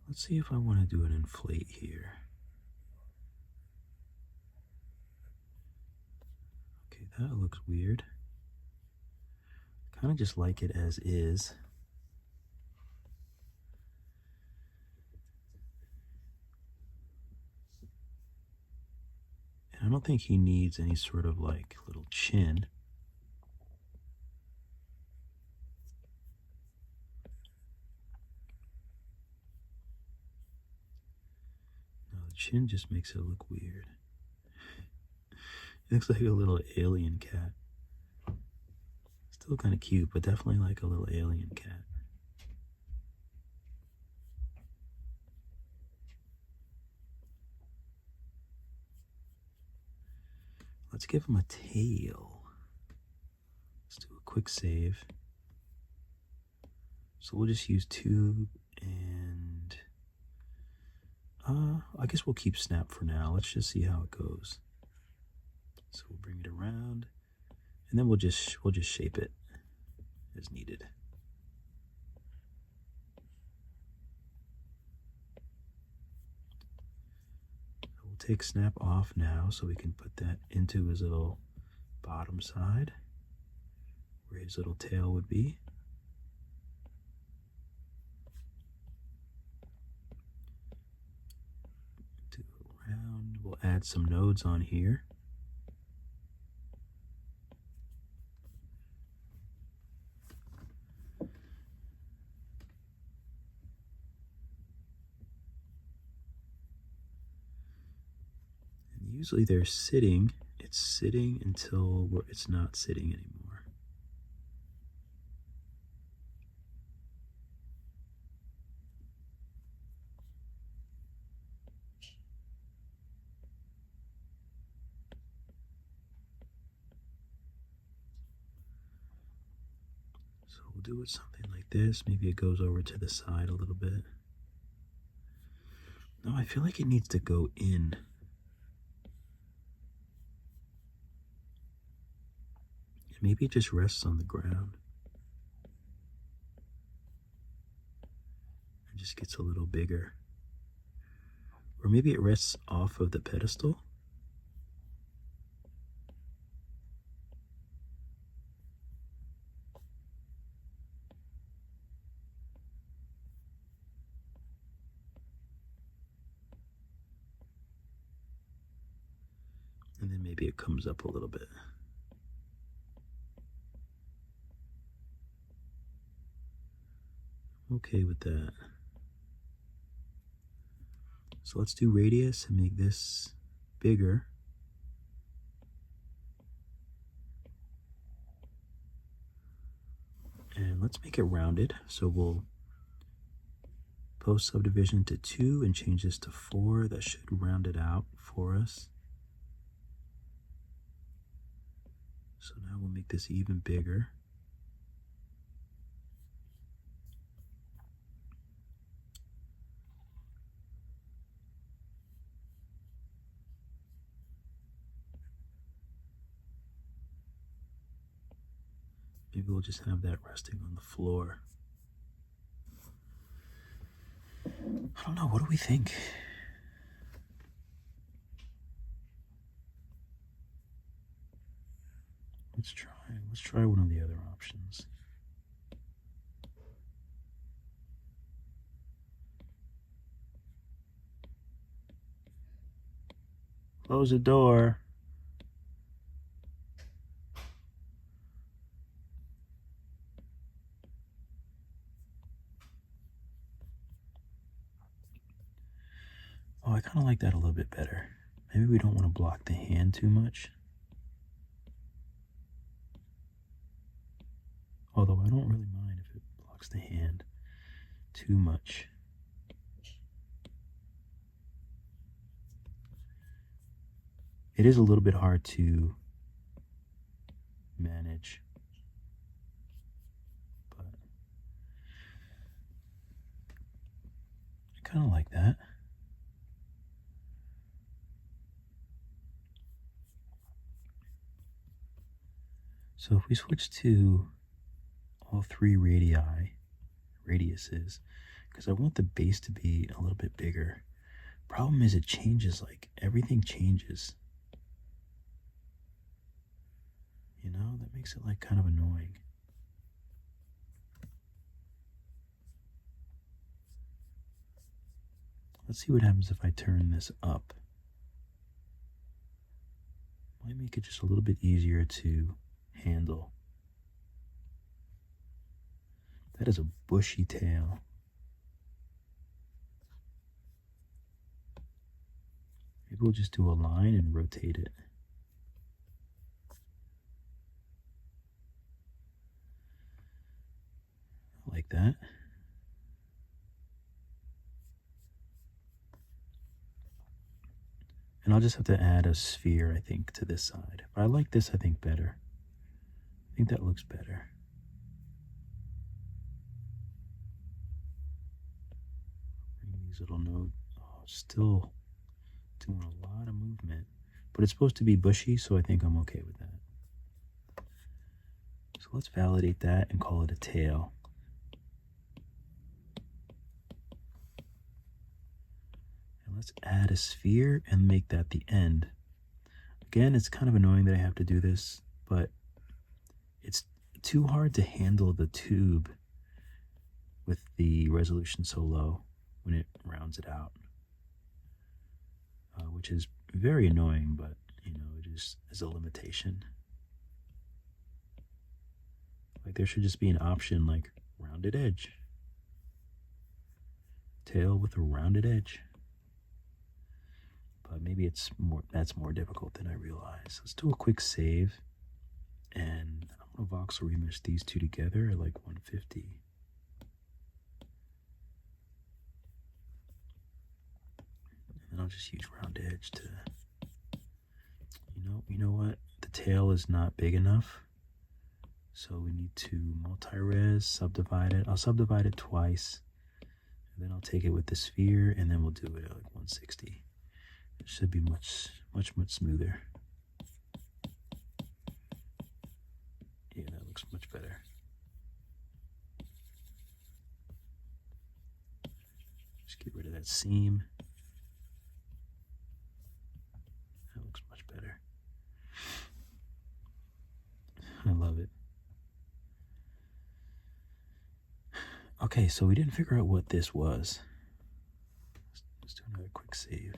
Let's see if I want to do an inflate here. Okay, that looks weird. Kind of just like it as is. And I don't think he needs any sort of like little chin. No, the chin just makes it look weird. It looks like a little alien cat. Still kind of cute, but definitely like a little alien cat. Let's give him a tail. Let's do a quick save. So we'll just use tube and I guess we'll keep snap for now. Let's just see how it goes. So we'll bring it around and then we'll just shape it as needed. So we'll take snap off now so we can put that into his little bottom side where his little tail would be. Do it around. We'll add some nodes on here. Usually they're sitting. It's sitting until it's not sitting anymore. So we'll do it something like this. Maybe it goes over to the side a little bit. No, I feel like it needs to go in. Maybe it just rests on the ground. It just gets a little bigger. Or maybe it rests off of the pedestal. And then maybe it comes up a little bit. Okay with that. So let's do radius and make this bigger. And let's make it rounded. So we'll post subdivision to 2 and change this to 4. That should round it out for us. So now we'll make this even bigger. Maybe we'll just have that resting on the floor. I don't know, what do we think? Let's try one of the other options. Close the door. Oh, I kind of like that a little bit better. Maybe we don't want to block the hand too much. Although I don't really mind if it blocks the hand too much. It is a little bit hard to manage, but I kind of like that. So if we switch to all 3 radiuses, because I want the base to be a little bit bigger. Problem is it changes, like everything changes. You know, that makes it like kind of annoying. Let's see what happens if I turn this up. Might make it just a little bit easier to handle. That is a bushy tail. Maybe we'll just do a line and rotate it. Like that. And I'll just have to add a sphere, I think, to this side. But I like this, I think, better. I think that looks better. Bring these little nodes. Oh, still doing a lot of movement. But it's supposed to be bushy, so I think I'm okay with that. So let's validate that and call it a tail. And let's add a sphere and make that the end. Again, it's kind of annoying that I have to do this, but it's too hard to handle the tube with the resolution so low when it rounds it out, which is very annoying, but you know, it is a limitation. Like there should just be an option like rounded edge, tail with a rounded edge. But maybe that's more difficult than I realized. Let's do a quick save, and I'm gonna voxel remesh these two together at like 150. And I'll just use round edge to, you know what? The tail is not big enough, So we need to multi-res, subdivide it. I'll subdivide it twice. And then I'll take it with the sphere, and then we'll do it at like 160. It should be much smoother. Yeah, that looks much better. Just get rid of that seam. That looks much better. I love it. Okay, so we didn't figure out what this was. Let's do another quick save.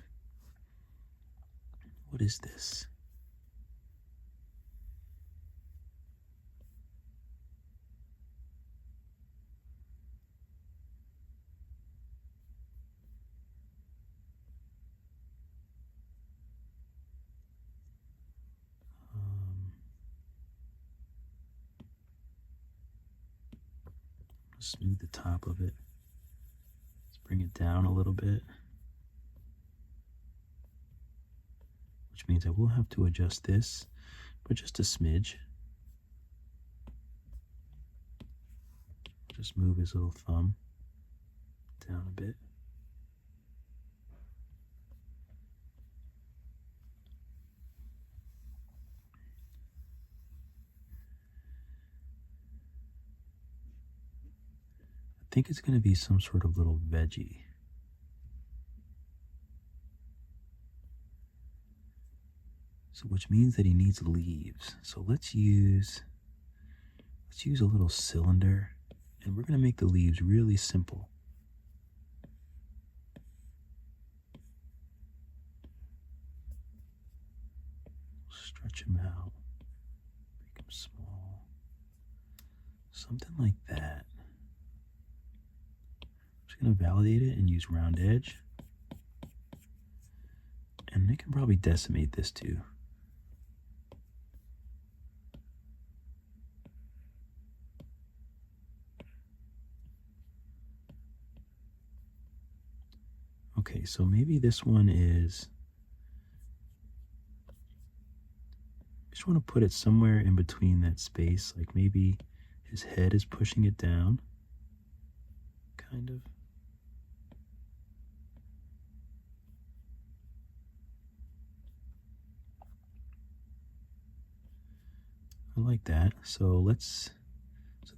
What is this? Smooth the top of it. Let's bring it down a little bit. Which means I will have to adjust this, but just a smidge. Just move his little thumb down a bit. I think it's going to be some sort of little veggie. So which means that he needs leaves. So let's use a little cylinder, and we're going to make the leaves really simple. Stretch them out, make them small, something like that. I'm just going to validate it and use round edge, and I can probably decimate this too. Okay, so maybe this one is, I just want to put it somewhere in between that space, like maybe his head is pushing it down, kind of. I like that. So this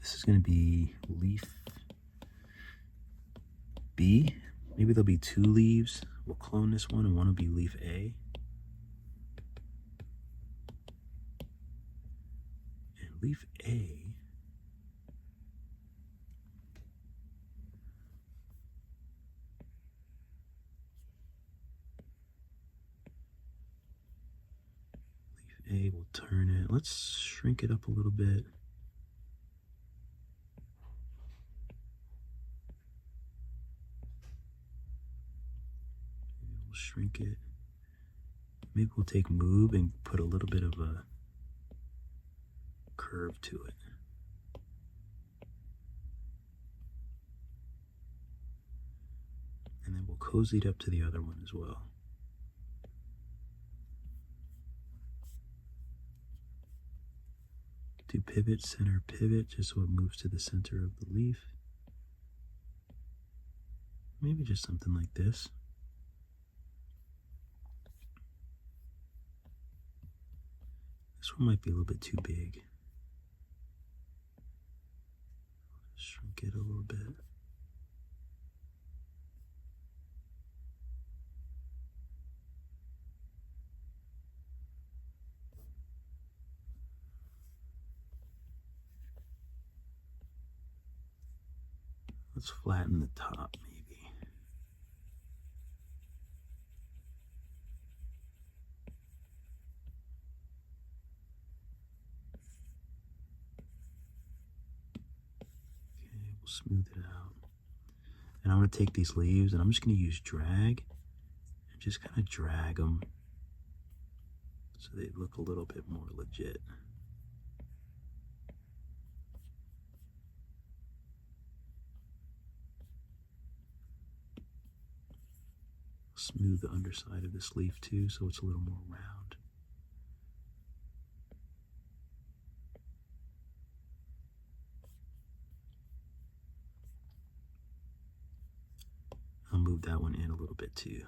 is going to be leaf B. Maybe there'll be 2 leaves. We'll clone this one, and one will be leaf A. And leaf A, will turn it. Let's shrink it up a little bit. Maybe we'll shrink it. Maybe we'll take move and put a little bit of a curve to it. And then we'll cozy it up to the other one as well. Do pivot, center, pivot, just so it moves to the center of the leaf. Maybe just something like this. This one might be a little bit too big. Shrink it a little bit. Let's flatten the top, maybe. Okay, we'll smooth it out. And I'm going to take these leaves, and I'm just going to use drag, and just kind of drag them so they look a little bit more legit. Smooth the underside of this leaf too, so it's a little more round. I'll move that one in a little bit too.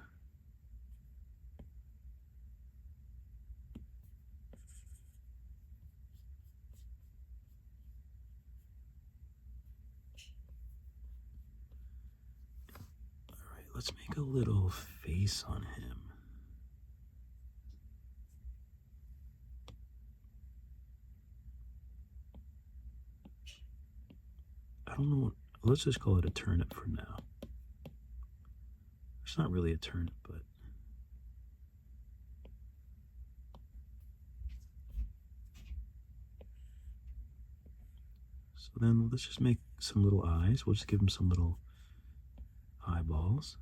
All right, let's make a little face on him. I don't know what, let's just call it a turnip for now. It's not really a turnip, but so then let's just make some little eyes. We'll just give him some little eyeballs.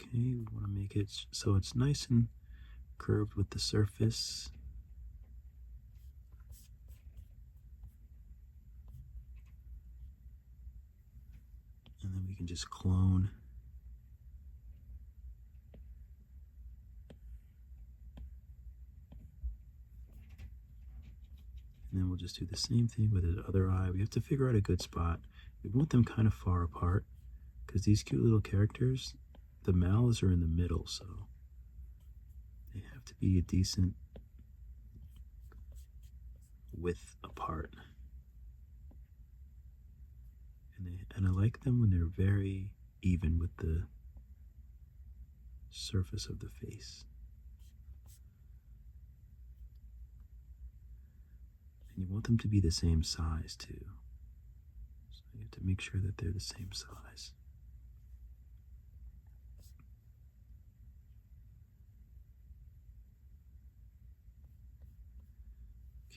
Okay, we want to make it so it's nice and curved with the surface. And then we can just clone. And then we'll just do the same thing with the other eye. We have to figure out a good spot. We want them kind of far apart because these cute little characters, the mouths are in the middle, so they have to be a decent width apart. And I like them when they're very even with the surface of the face. And you want them to be the same size too. So you have to make sure that they're the same size.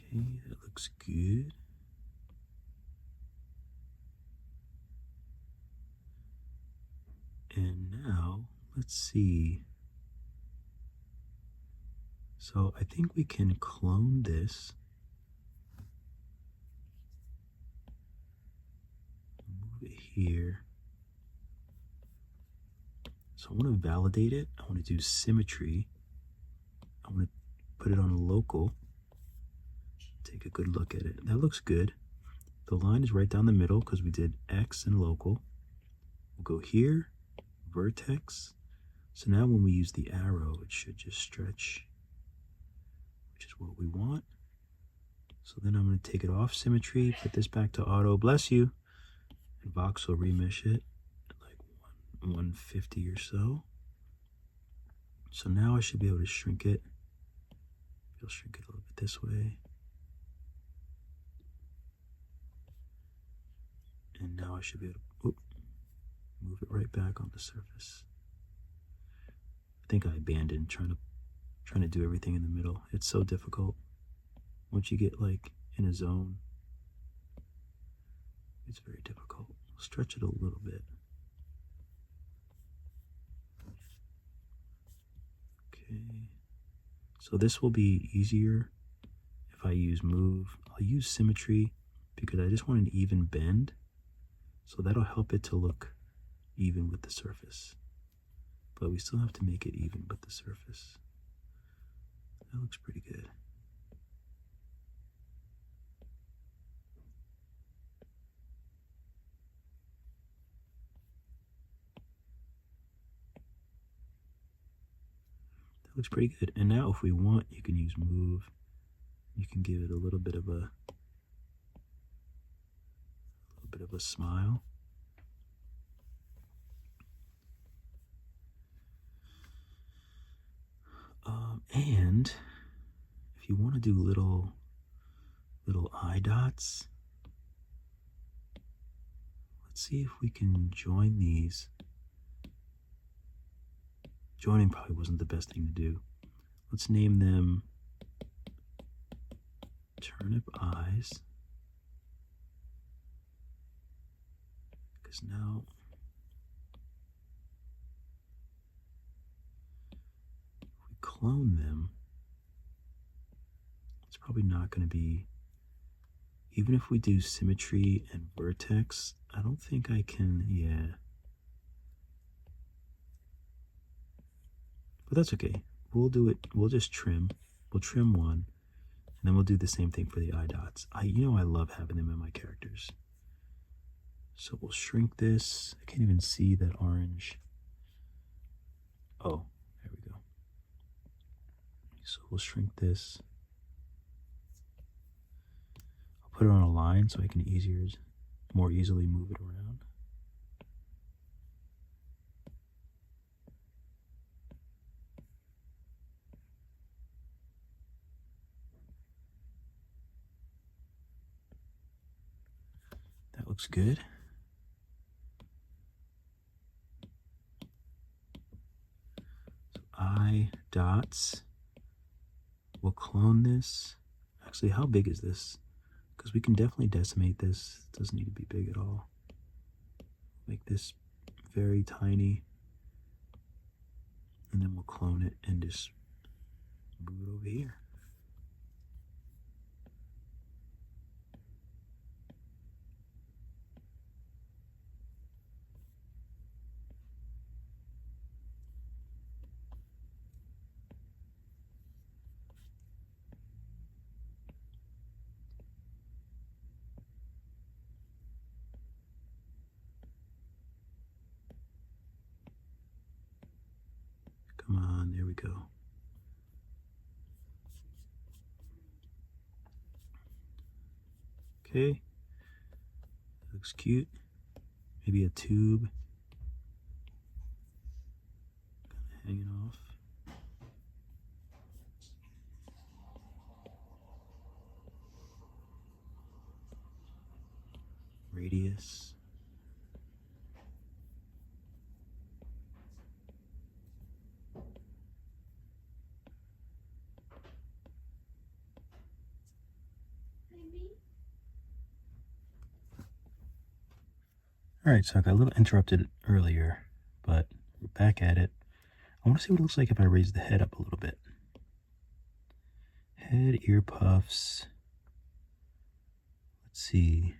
Okay, that looks good. And now, let's see. So I think we can clone this. Move it here. So I want to validate it. I want to do symmetry. I want to put it on local. Take a good look at it. That looks good. The line is right down the middle because we did X and local. We'll go here, vertex. So now when we use the arrow, it should just stretch, which is what we want. So then I'm going to take it off symmetry, put this back to auto, bless you, and voxel remesh it at like 150 or so. So now I should be able to shrink it. I'll shrink it a little bit this way. And now I should be able to move it right back on the surface. I think I abandoned trying to do everything in the middle. It's so difficult. Once you get like in a zone, it's very difficult. Stretch it a little bit. Okay. So this will be easier if I use move. I'll use symmetry because I just want an even bend. So that'll help it to look even with the surface. But we still have to make it even with the surface. That looks pretty good. That looks pretty good. And now if we want, you can use move. You can give it a little bit of a smile. And if you want to do little eye dots, let's see if we can join these. Joining probably wasn't the best thing to do. Let's name them turnip eyes. Because now if we clone them, it's probably not going to be Even if we do symmetry and vertex, I don't think I can, yeah. But that's okay. We'll do it, we'll just trim. We'll trim one, and then we'll do the same thing for the eye dots. I love having them in my characters. So we'll shrink this. I can't even see that orange. Oh, there we go. So we'll shrink this. I'll put it on a line so I can more easily move it around. That looks good. So eye dots. We'll clone this. Actually, how big is this? Because we can definitely decimate this. It doesn't need to be big at all. Make this very tiny. And then we'll clone it and just move it over here. Come on, there we go. Okay, looks cute. Maybe a tube hanging off. Radius. All right, so I got a little interrupted earlier, but we're back at it. I want to see what it looks like if I raise the head up a little bit. Head, ear puffs. Let's see.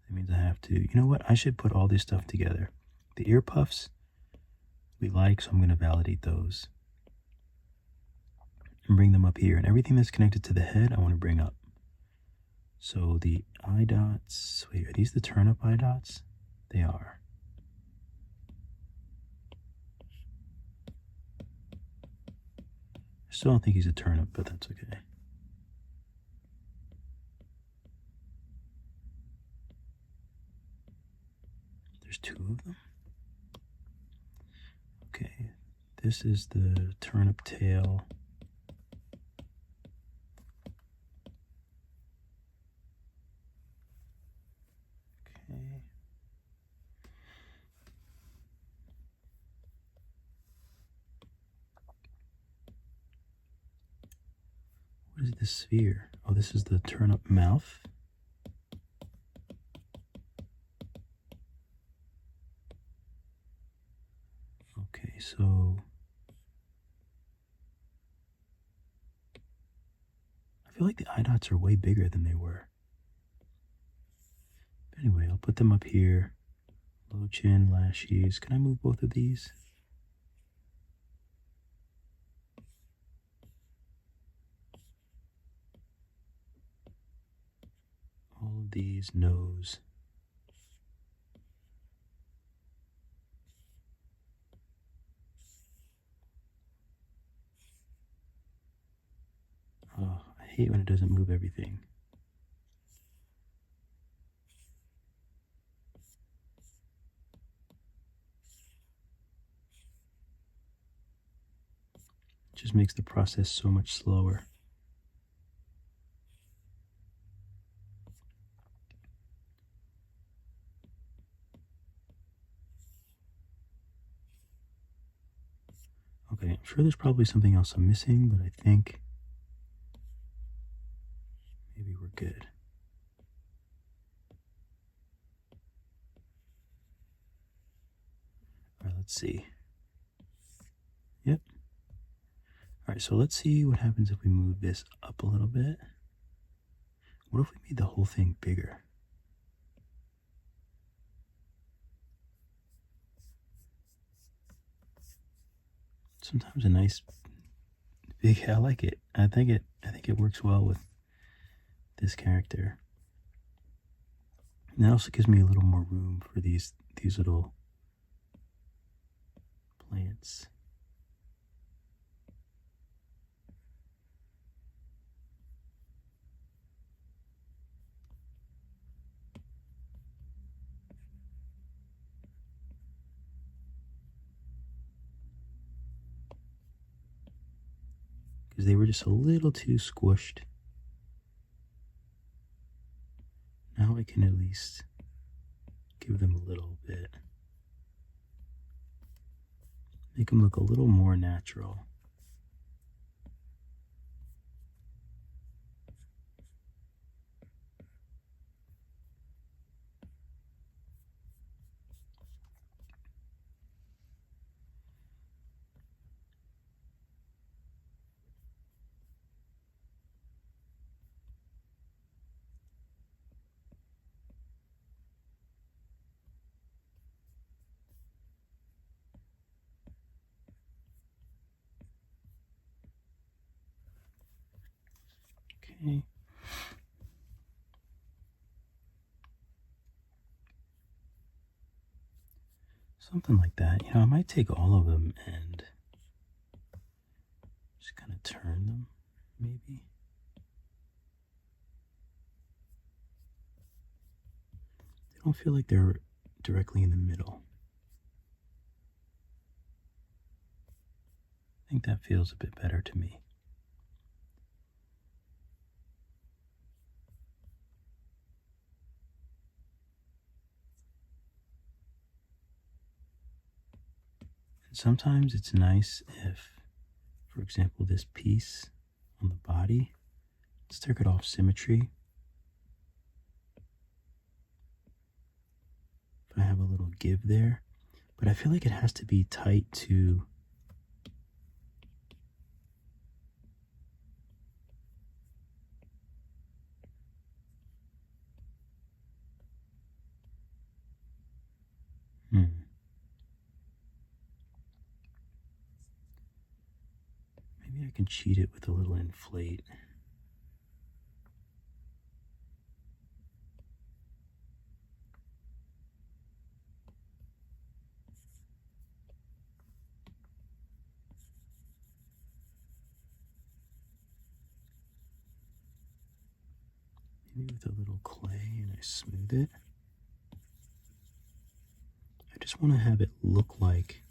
That means I have to, you know what? I should put all this stuff together. The ear puffs we like, so I'm going to validate those. And bring them up here. And everything that's connected to the head, I want to bring up. So the eye dots, wait, are these the turnip eye dots? They are. I still don't think he's a turnip, but that's okay. There's two of them. Okay, this is the turnip tail. Okay. What is this sphere? Oh, this is the turnip mouth. Okay, so I feel like the eye dots are way bigger than they were. But anyway, I'll put them up here. Low chin, lashes. Can I move both of these? All of these, nose. Oh, I hate when it doesn't move everything. It just makes the process so much slower. Okay, I'm sure there's probably something else I'm missing, but I think maybe we're good. All right, let's see. Yep. All right, so let's see what happens if we move this up a little bit. What if we made the whole thing bigger? Sometimes a nice big, I like it. I think it works well with this character. And that also gives me a little more room for these little plants. Because they were just a little too squished. Now I can at least give them a little bit. Make them look a little more natural. Okay. Something like that. You know, I might take all of them and just kind of turn them, maybe. They don't feel like they're directly in the middle. I think that feels a bit better to me. And sometimes it's nice if, for example, this piece on the body, let's take it off symmetry. If I have a little give there, but I feel like it has to be tight to maybe I can cheat it with a little inflate. Maybe with a little clay and I smooth it. I just want to have it look like,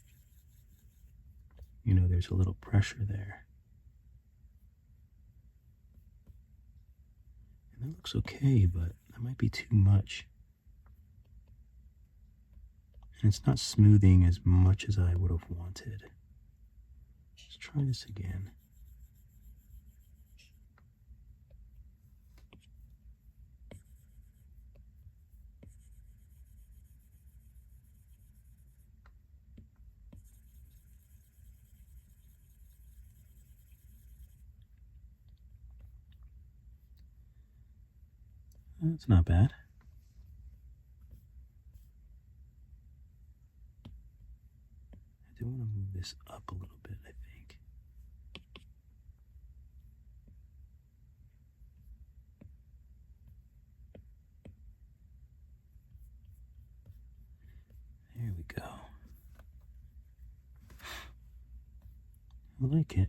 you know, there's a little pressure there. And that looks okay, but that might be too much. And it's not smoothing as much as I would have wanted. Let's try this again. That's not bad. I do want to move this up a little bit, I think. There we go. I like it.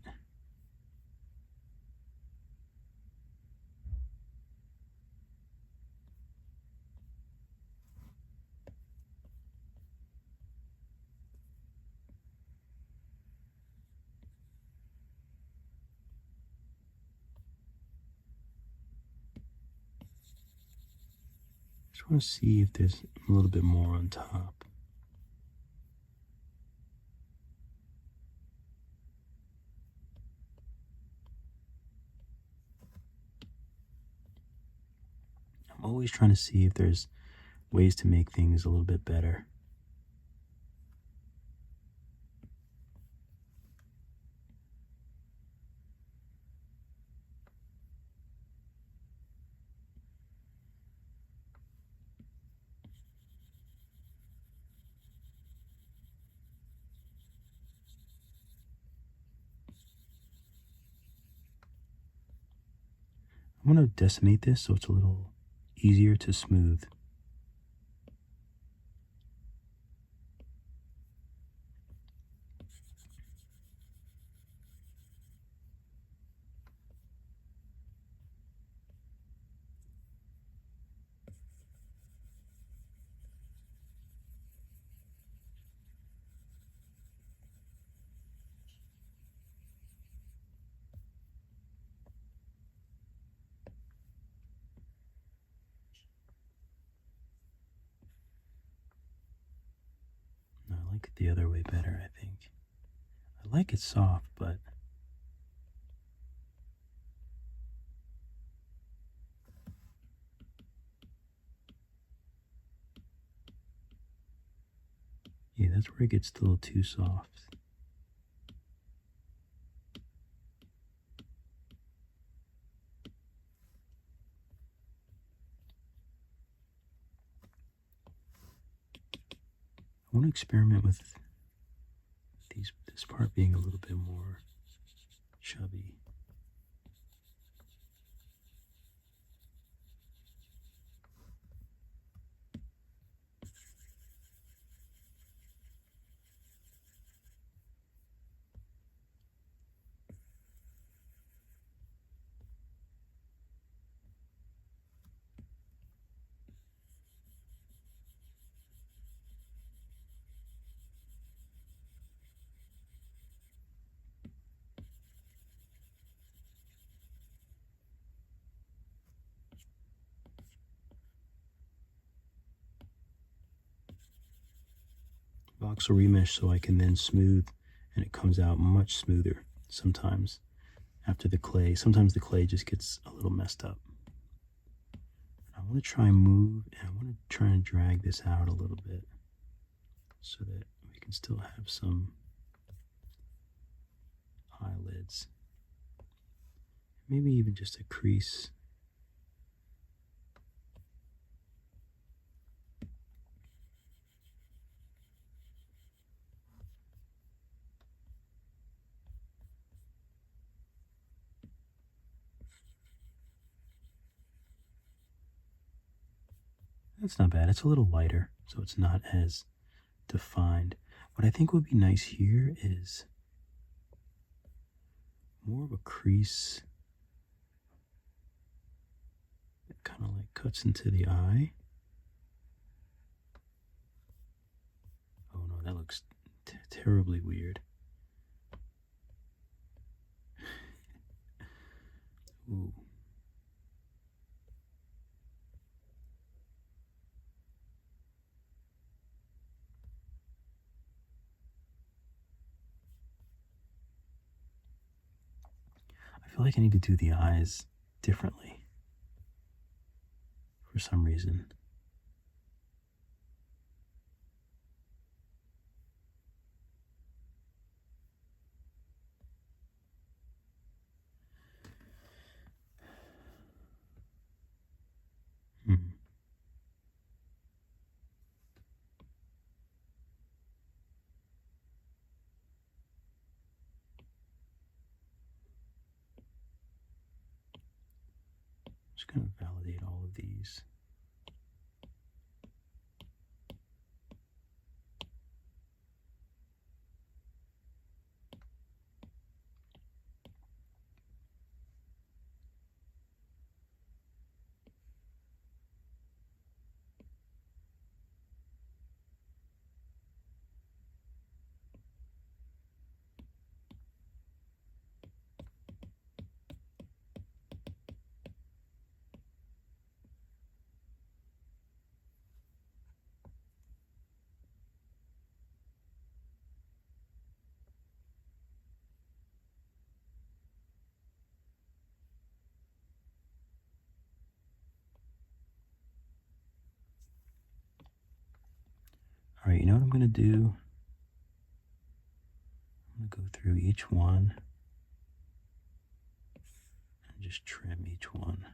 Just want to see if there's a little bit more on top. I'm always trying to see if there's ways to make things a little bit better. I'm going to decimate this so it's a little easier to smooth. I like it the other way better, I think. I like it soft, but yeah, that's where it gets a little too soft. I want to experiment with this part being a little bit more chubby. Voxel remesh so I can then smooth, and it comes out much smoother sometimes after the clay. Sometimes the clay just gets a little messed up. I want to try and move, and I want to try and drag this out a little bit so that we can still have some eyelids. Maybe even just a crease. That's not bad. It's a little lighter, so it's not as defined. What I think would be nice here is more of a crease that kind of like cuts into the eye. Oh no, that looks terribly weird. Ooh. I feel like I need to do the eyes differently for some reason. Hmm. Just going to validate all of these. All right, you know what I'm going to do? I'm going to go through each one and just trim each one.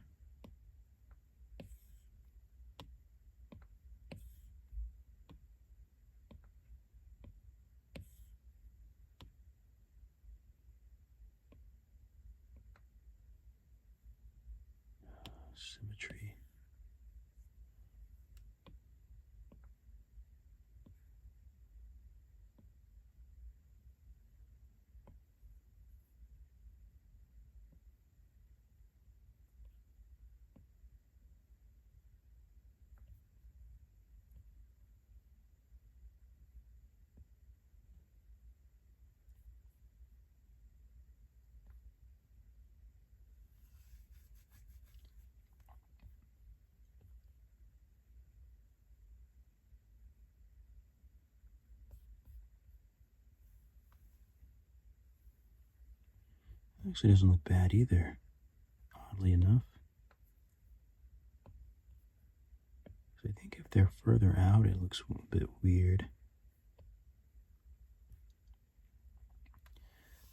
Actually doesn't look bad either, oddly enough. So I think if they're further out, it looks a bit weird.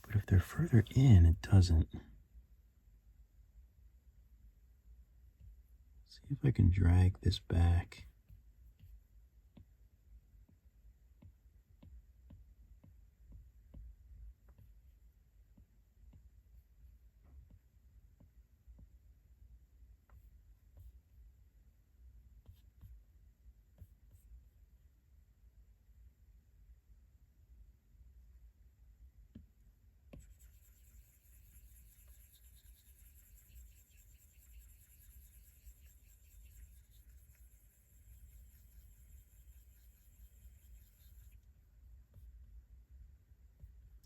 But if they're further in, it doesn't. See if I can drag this back.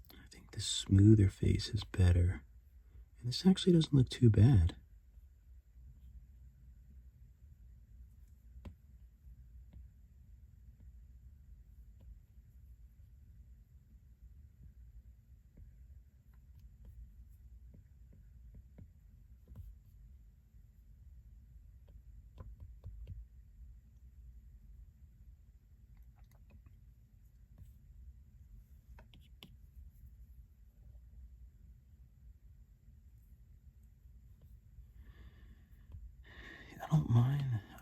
I think the smoother face is better. And this actually doesn't look too bad. I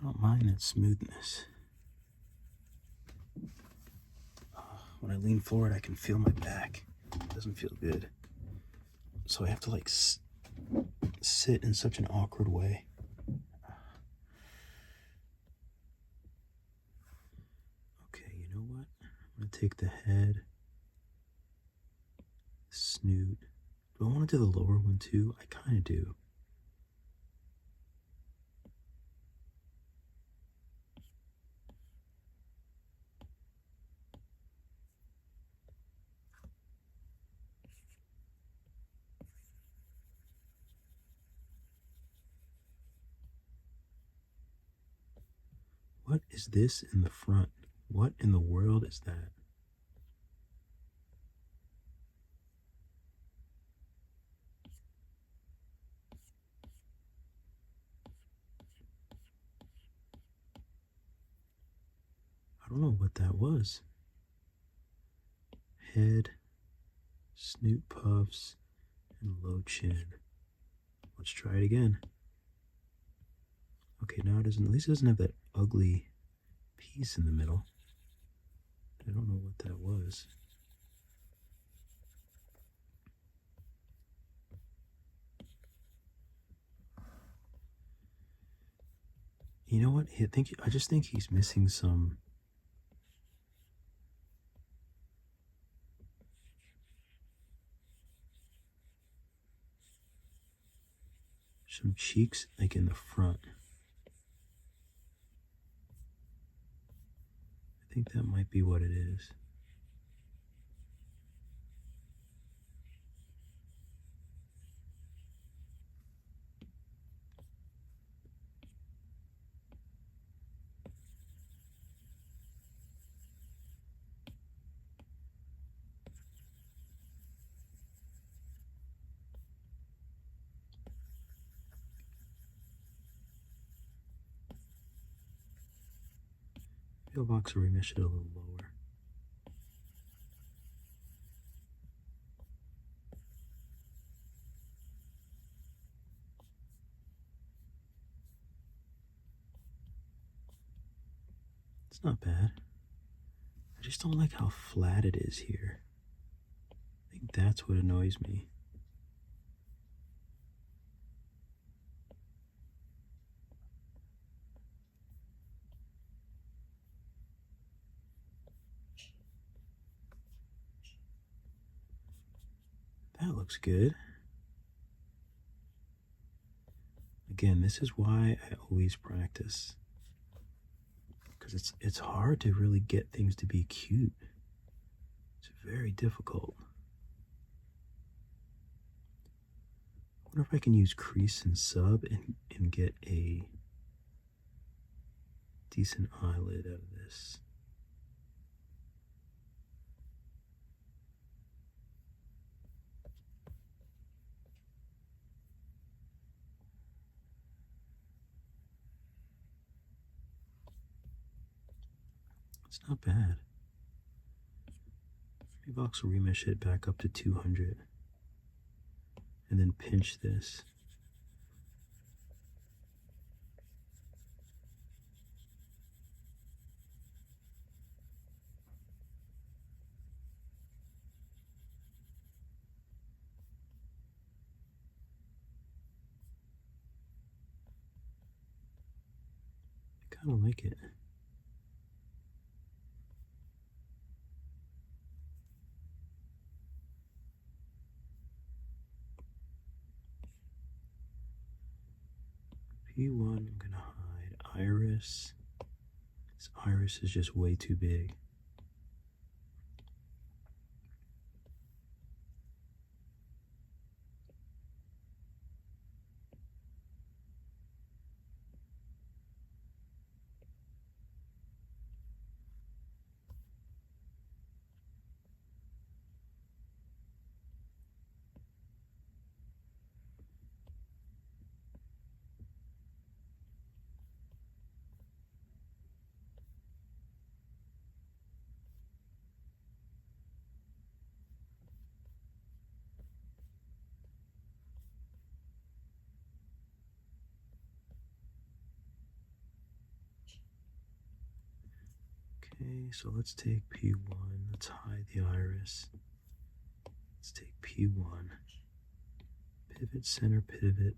don't mind that smoothness. When I lean forward, I can feel my back. It doesn't feel good. So I have to like sit in such an awkward way. Okay, you know what? I'm gonna take the head, snoot. Do I want to do the lower one too? I kind of do. What is this in the front? What in the world is that? I don't know what that was. Head, snoot puffs, and low chin. Let's try it again. Okay, now it doesn't, at least it doesn't have that ugly piece in the middle. I don't know what that was. You know what? I just think he's missing some cheeks like in the front. I think that might be what it is. Pillbox, or we mesh it a little lower. It's not bad. I just don't like how flat it is here. I think that's what annoys me. That looks good. Again, this is why I always practice. Because it's hard to really get things to be cute. It's very difficult. I wonder if I can use crease and sub and get a decent eyelid out of this. It's not bad. Maybe I'll also remesh it back up to 200 and then pinch this. I kind of like it. P1, I'm gonna hide iris. This iris is just way too big. Okay, so let's take P1. Let's hide the iris. Let's take P1. Pivot, center, pivot.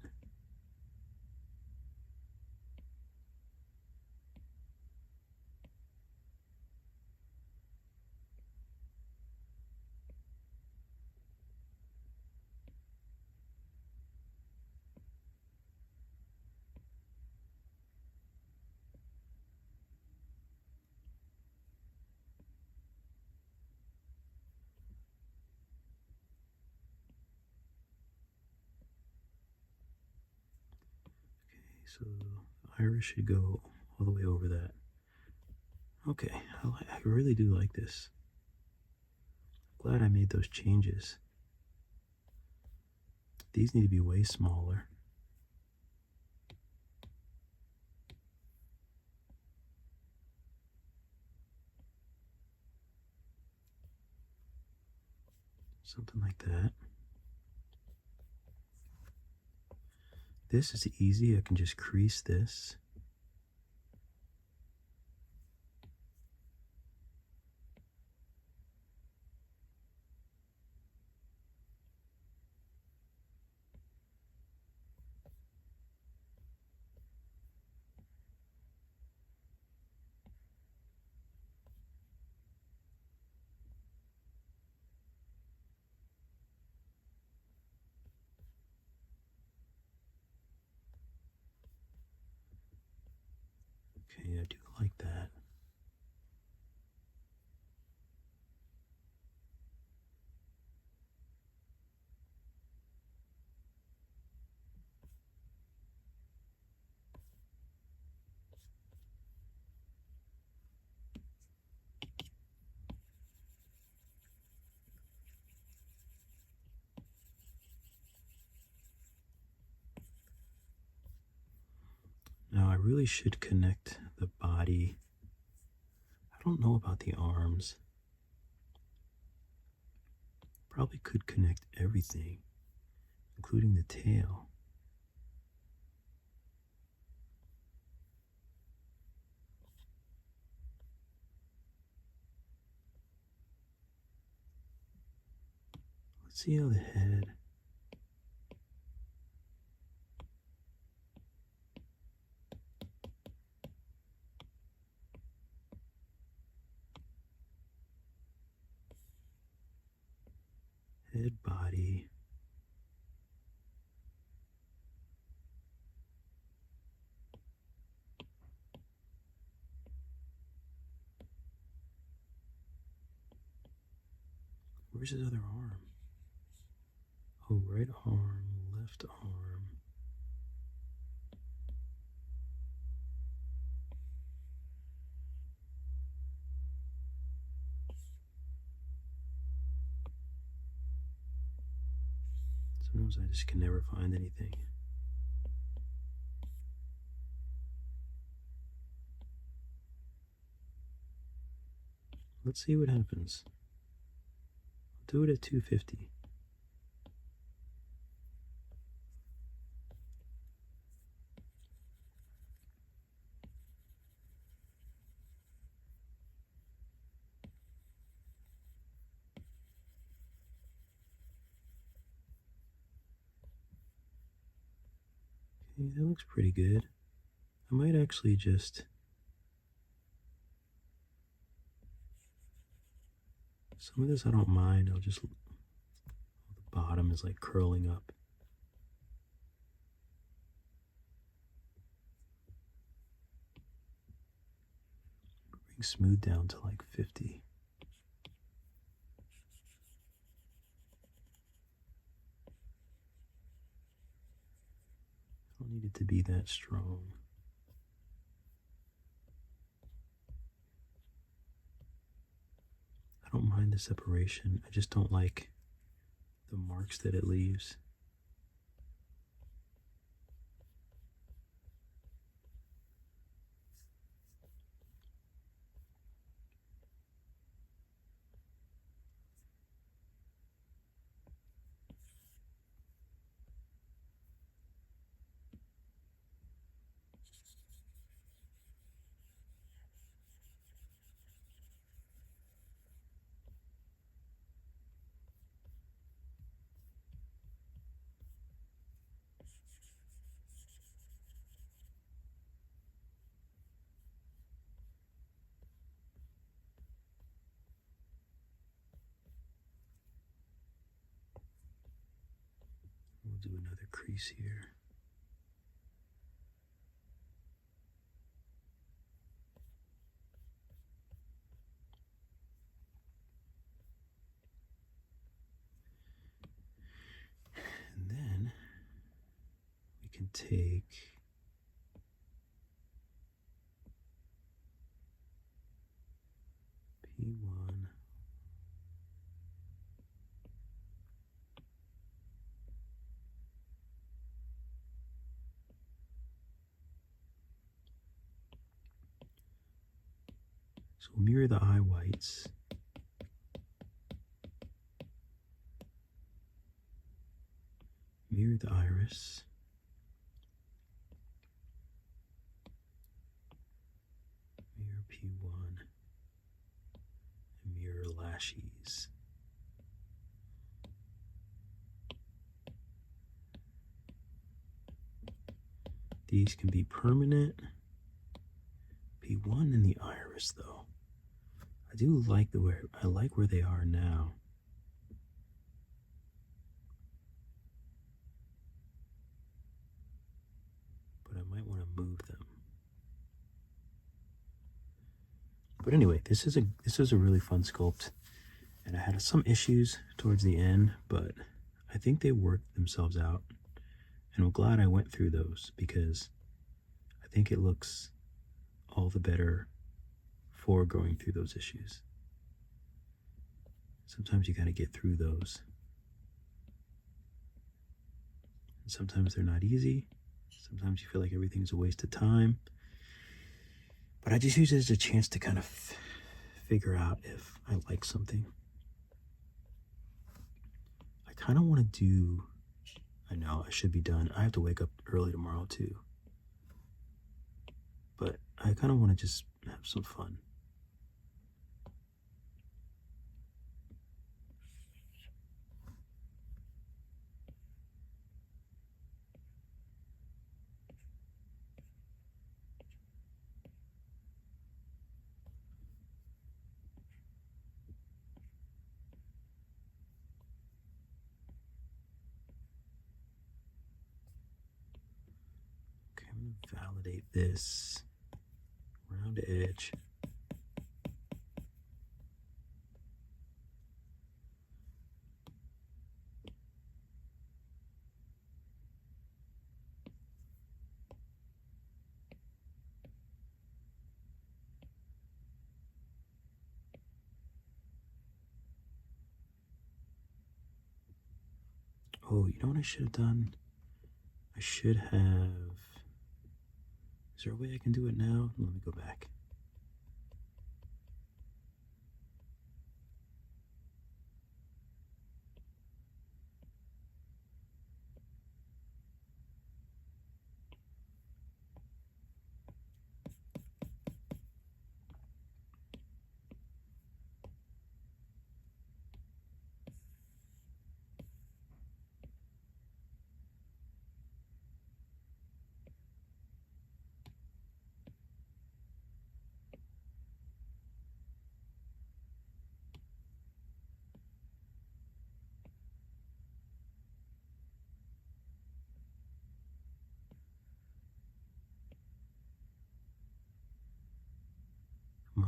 So the iris should go all the way over that. Okay, I really do like this. Glad I made those changes. These need to be way smaller. Something like that. This is easy. I can just crease this. Okay, I do like that. Now I really should connect the body. I don't know about the arms. Probably could connect everything, including the tail. Let's see how the head. Head, body. Where's his other arm? Oh, right arm, left arm. Sometimes I just can never find anything. Let's see what happens. I'll do it at 250. Okay, that looks pretty good. I might actually just some of this I don't mind. I'll just the bottom is like curling up. Bring smooth down to like 50. I don't need it to be that strong. I don't mind the separation. I just don't like the marks that it leaves. We'll do another crease here. And then we can take P1. So we'll mirror the eye whites. Mirror the iris. Mirror P1. And mirror lashes. These can be permanent. P1 in the iris though. I do like I like where they are now. But I might want to move them. But anyway, this was a really fun sculpt, and I had some issues towards the end, but I think they worked themselves out, and I'm glad I went through those because I think it looks all the better for going through those issues. Sometimes you got to get through those. And sometimes they're not easy. Sometimes you feel like everything's a waste of time. But I just use it as a chance to kind of figure out if I like something. I kind of want to do, I know I should be done. I have to wake up early tomorrow too. But I kind of want to just have some fun. Okay, I'm going to validate this round edge. Oh, you know what I should have done? I should have... Is there a way I can do it now? Let me go back.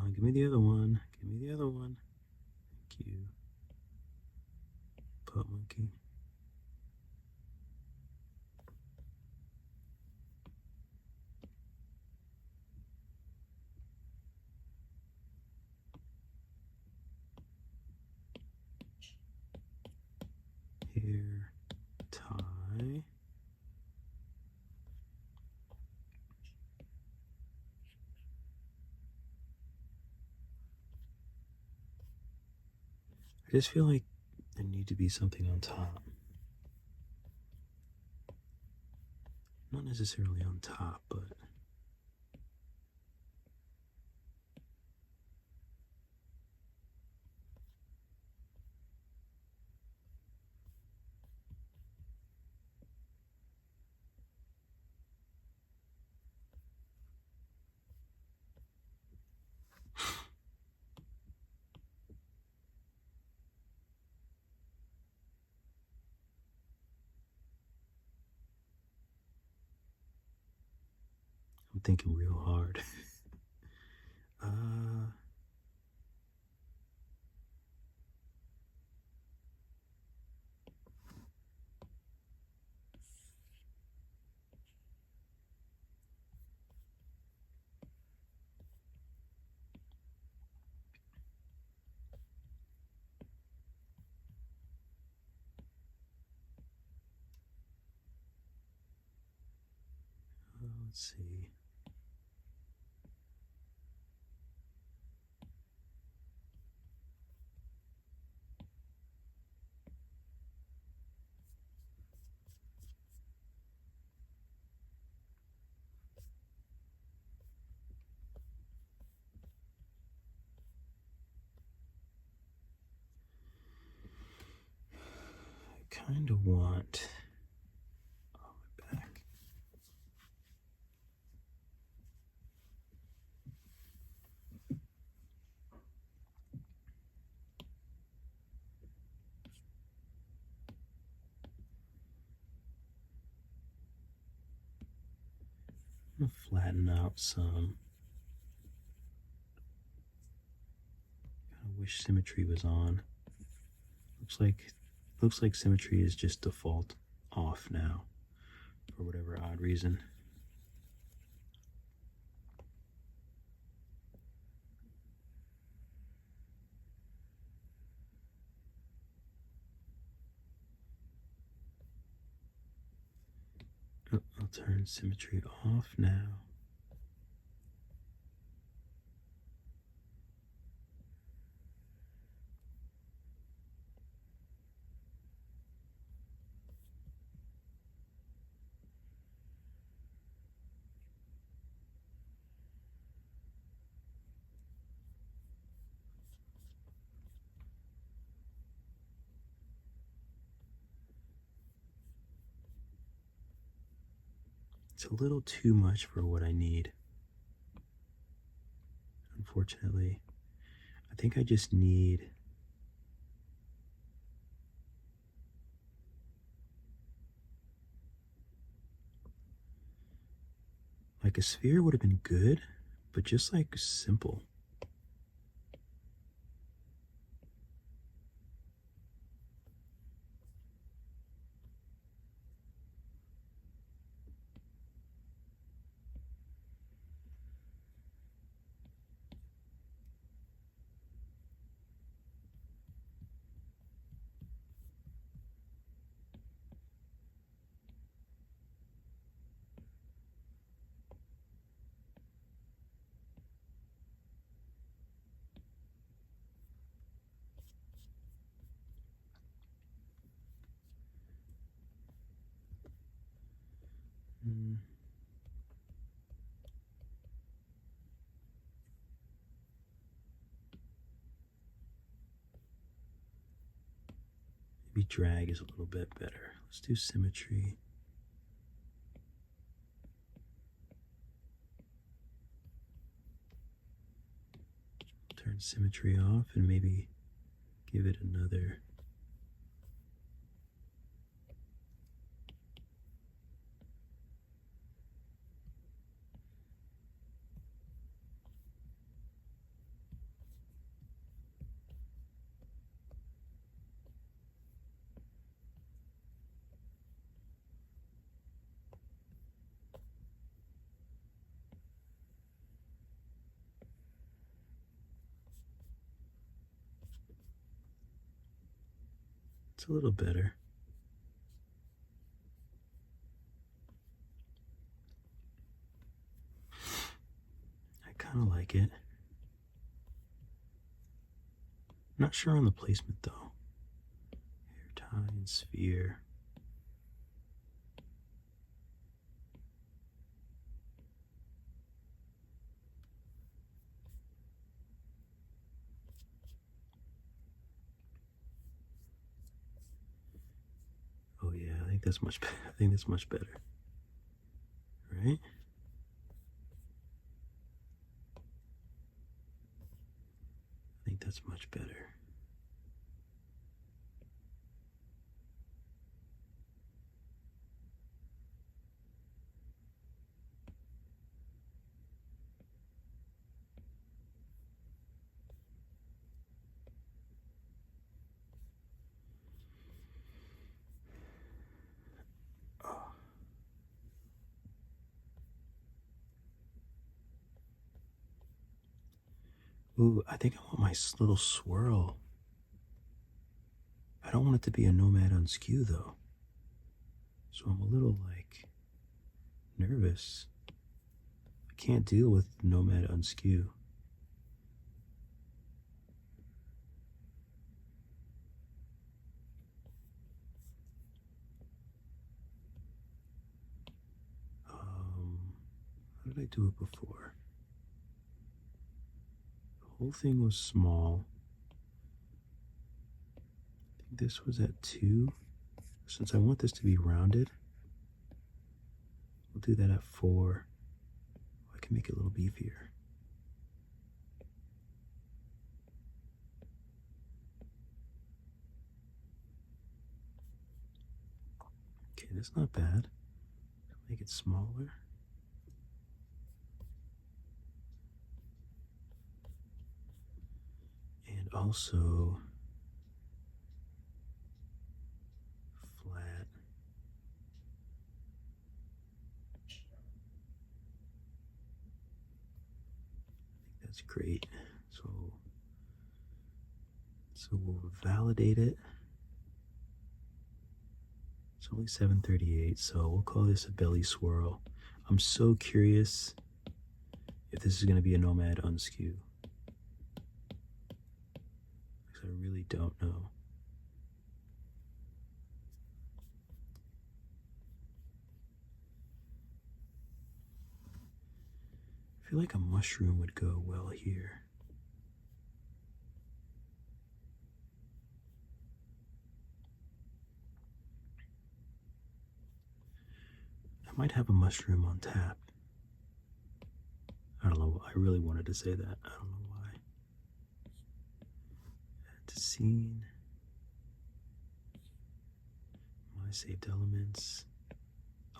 on, give me the other one. Give me the other one. Thank you. Pup monkey. Hair tie. I just feel like there need to be something on top. Not necessarily on top, but I'm thinking real hard. Let's see. I kind of want my back. I'm gonna flatten out some. I wish symmetry was on. Looks like symmetry is just default off now for whatever odd reason. Oh, I'll turn symmetry off now. It's a little too much for what I need. Unfortunately, I think I just need like a sphere would have been good, but just like simple. Maybe drag is a little bit better. Let's do symmetry. Turn symmetry off and maybe give it another. It's a little better. I kind of like it. Not sure on the placement though. Hair tie and sphere. Oh yeah, I think that's much better. I think that's much better. Right? I think that's much better. Oh. Ooh, I think I want my little swirl. I don't want it to be a nomad on skew though. So I'm a little like nervous. I can't deal with nomad on skew. How did I do it before? The whole thing was small. I think this was at 2. Since I want this to be rounded, we'll do that at 4. I can make it a little beefier. Okay, that's not bad. Make it smaller. And also flat. I think that's great. So we'll validate it. It's only 7:38, so we'll call this a belly swirl. I'm so curious if this is going to be a nomad on skew. Because I really don't know. I feel like a mushroom would go well here. I might have a mushroom on tap. I don't know. I really wanted to say that. I don't know why. Add to scene. My saved elements.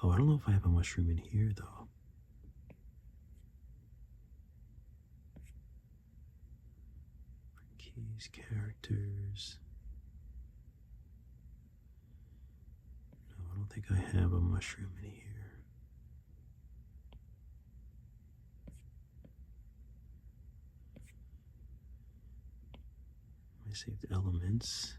Oh, I don't know if I have a mushroom in here though. Keys, characters. No, I don't think I have a mushroom in here. My saved elements.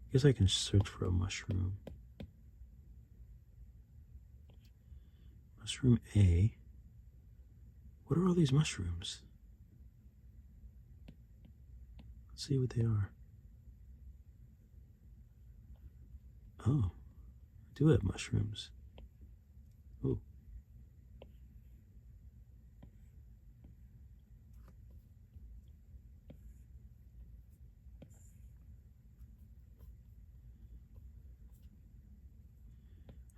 I guess I can search for a mushroom. Mushroom A. What are all these mushrooms? Let's see what they are. Oh, I do have mushrooms. Oh.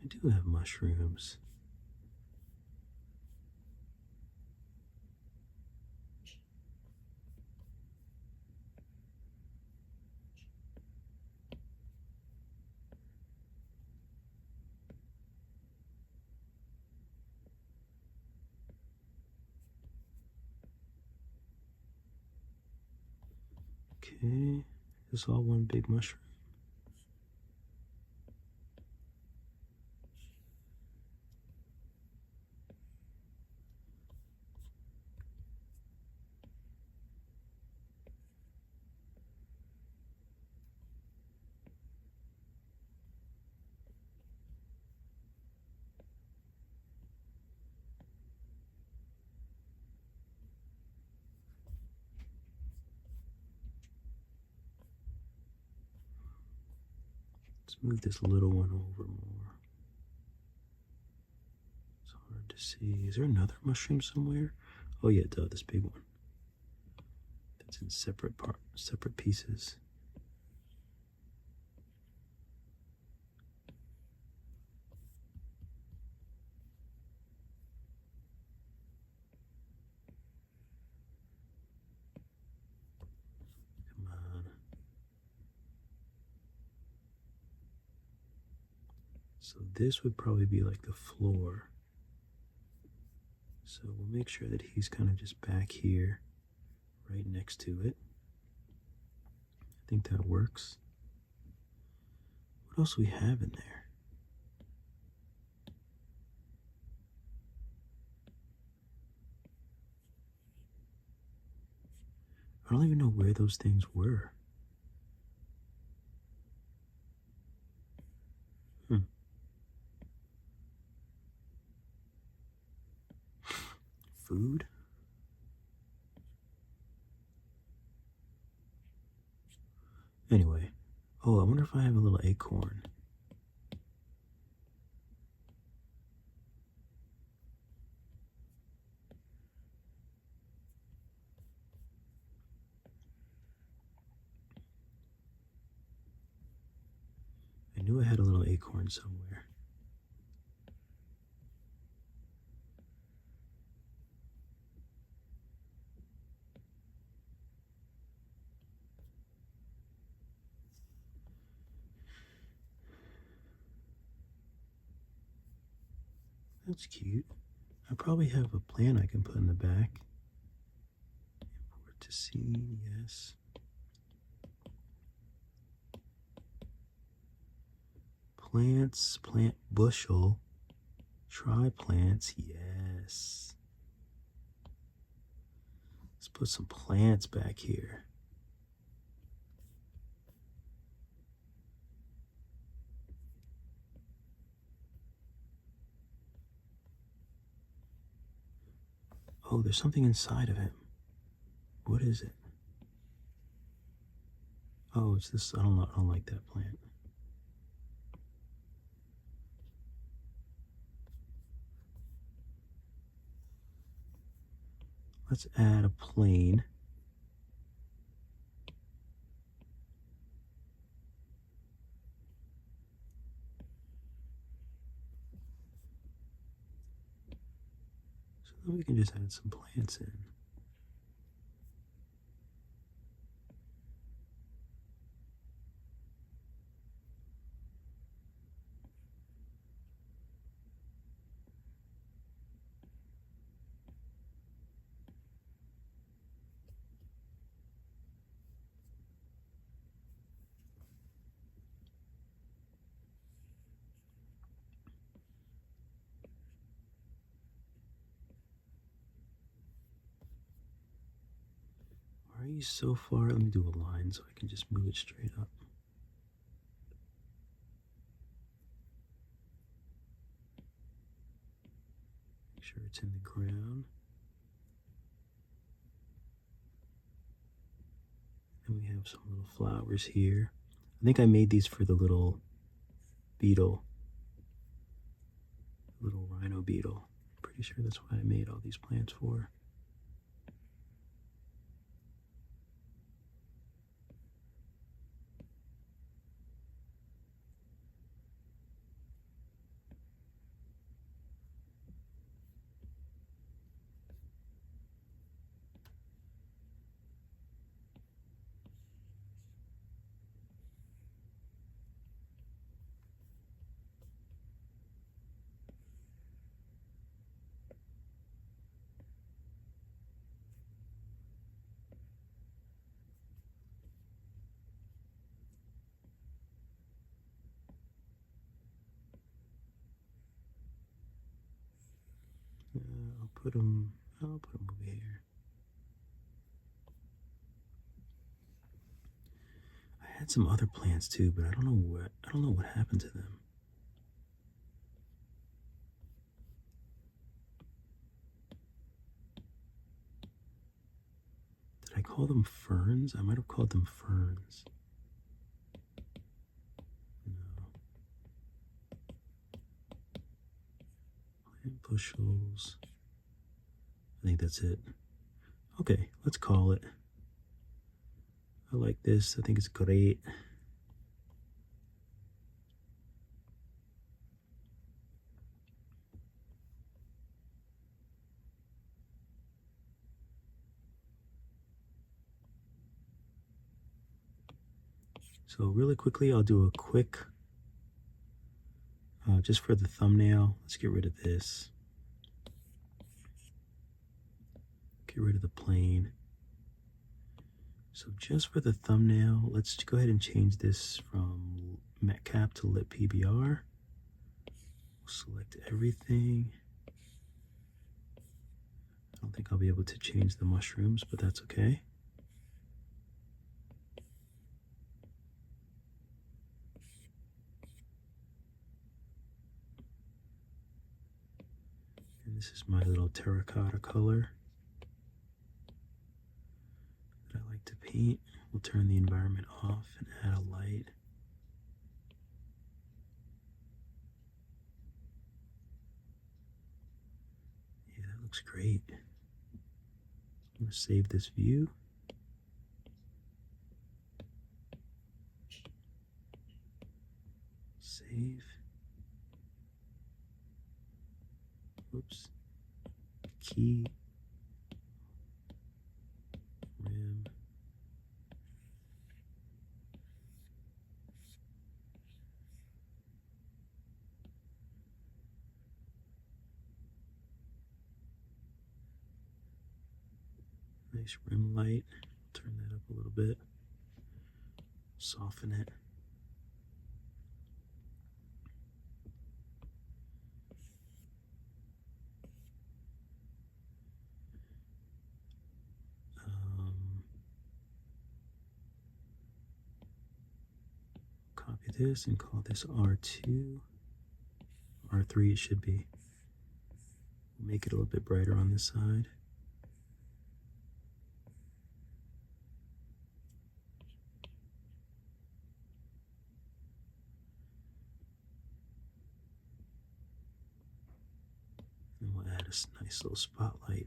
I do have mushrooms. Okay, is this all one big mushroom? Let's move this little one over more. It's hard to see. Is there another mushroom somewhere? Oh yeah, duh, this big one. That's in separate pieces. Come on. So this would probably be like the floor. So we'll make sure that he's kind of just back here, right next to it. I think that works. What else do we have in there? I don't even know where those things were. Food? Anyway. Oh, I wonder if I have a little acorn. I knew I had a little acorn somewhere. That's cute. I probably have a plant I can put in the back. Import to scene, yes. Plants, plant bushel. Try plants, yes. Let's put some plants back here. Oh, there's something inside of him. What is it? Oh, it's this. I don't like that plant. Let's add a plane. So then we can just add some plants in. Why are you so far? Let me do a line so I can just move it straight up. Make sure it's in the ground. And we have some little flowers here. I think I made these for the little beetle, little rhino beetle. Pretty sure that's what I made all these plants for. I'll put them over here. I had some other plants too, but I don't know what happened to them. Did I call them ferns? I might have called them ferns. No. bushels. I think that's it. Okay, let's call it. I like this. I think it's great. So really quickly, I'll do a quick, just for the thumbnail, let's get rid of this. Get rid of the plane. So just for the thumbnail, let's go ahead and change this from Metcap to Lit PBR. Select everything. I don't think I'll be able to change the mushrooms, but that's okay. And this is my little terracotta color that I like to paint. We'll turn the environment off and add a light. Yeah, that looks great. I'm going to save this view. Save. Oops. Key. Rim. Nice rim light. Turn that up a little bit. Soften it. Copy this and call this R2. R3 it should be. Make it a little bit brighter on this side. And we'll add a nice little spotlight.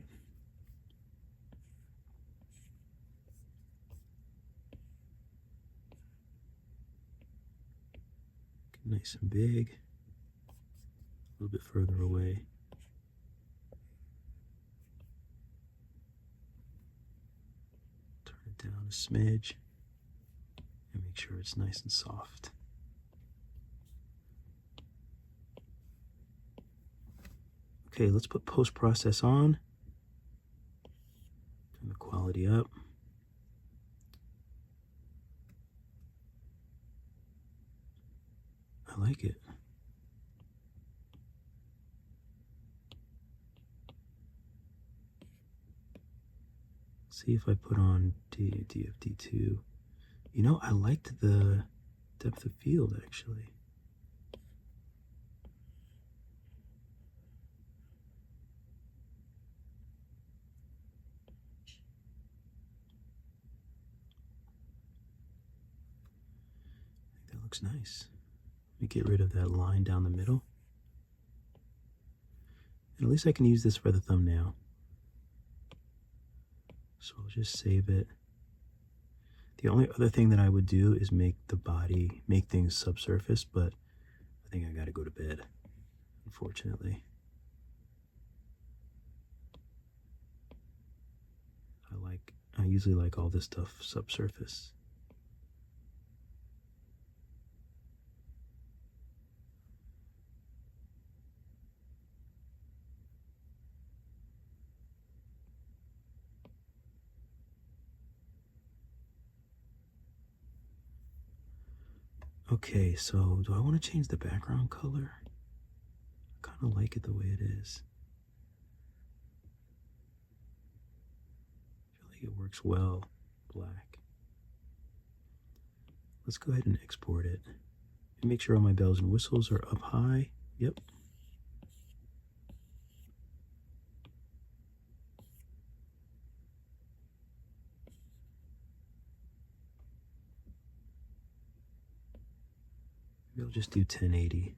Nice and big. A little bit further away. Turn it down a smidge and make sure it's nice and soft. Okay, let's put post-process on. Turn the quality up. I like it. See if I put on DFD2. You know, I liked the depth of field actually. I think that looks nice. Let me get rid of that line down the middle. And at least I can use this for the thumbnail. So I'll just save it. The only other thing that I would do is make the body, make things subsurface, but I think I gotta go to bed, unfortunately. I usually like all this stuff subsurface. Okay, so do I want to change the background color? I kind of like it the way it is. I feel like it works well, black. Let's go ahead and export it. And make sure all my bells and whistles are up high. Yep. Maybe I'll just do 1080.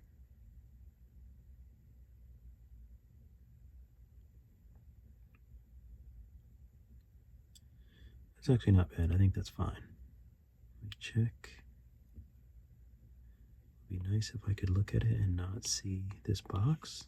It's actually not bad. I think that's fine. Let me check. It'd be nice if I could look at it and not see this box.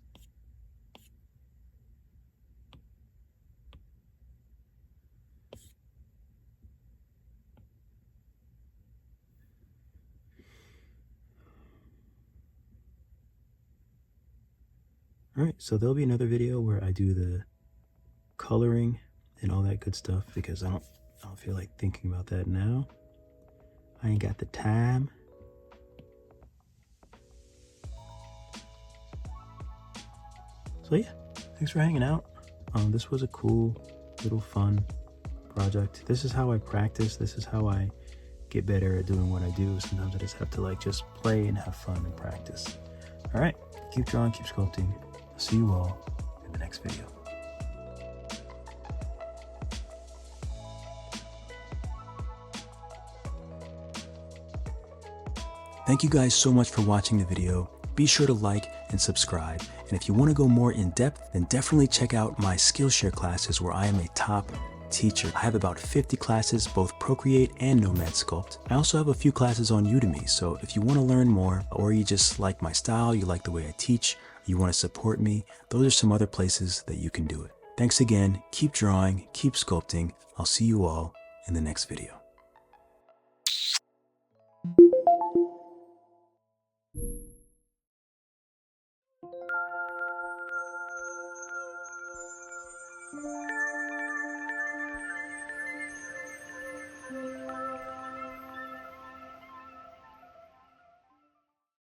Alright, so there'll be another video where I do the coloring and all that good stuff, because I don't feel like thinking about that now. I ain't got the time. So yeah, thanks for hanging out. This was a cool little fun project. This is how I practice. This is how I get better at doing what I do. Sometimes I just have to like just play and have fun and practice. All right, keep drawing, keep sculpting. I'll see you all in the next video. Thank you guys so much for watching the video. Be sure to like and subscribe. And if you want to go more in depth, then definitely check out my Skillshare classes where I am a top teacher. I have about 50 classes, both Procreate and Nomad Sculpt. I also have a few classes on Udemy, so if you want to learn more, or you just like my style, you like the way I teach, you want to support me, those are some other places that you can do it. Thanks again, keep drawing, keep sculpting. I'll see you all in the next video.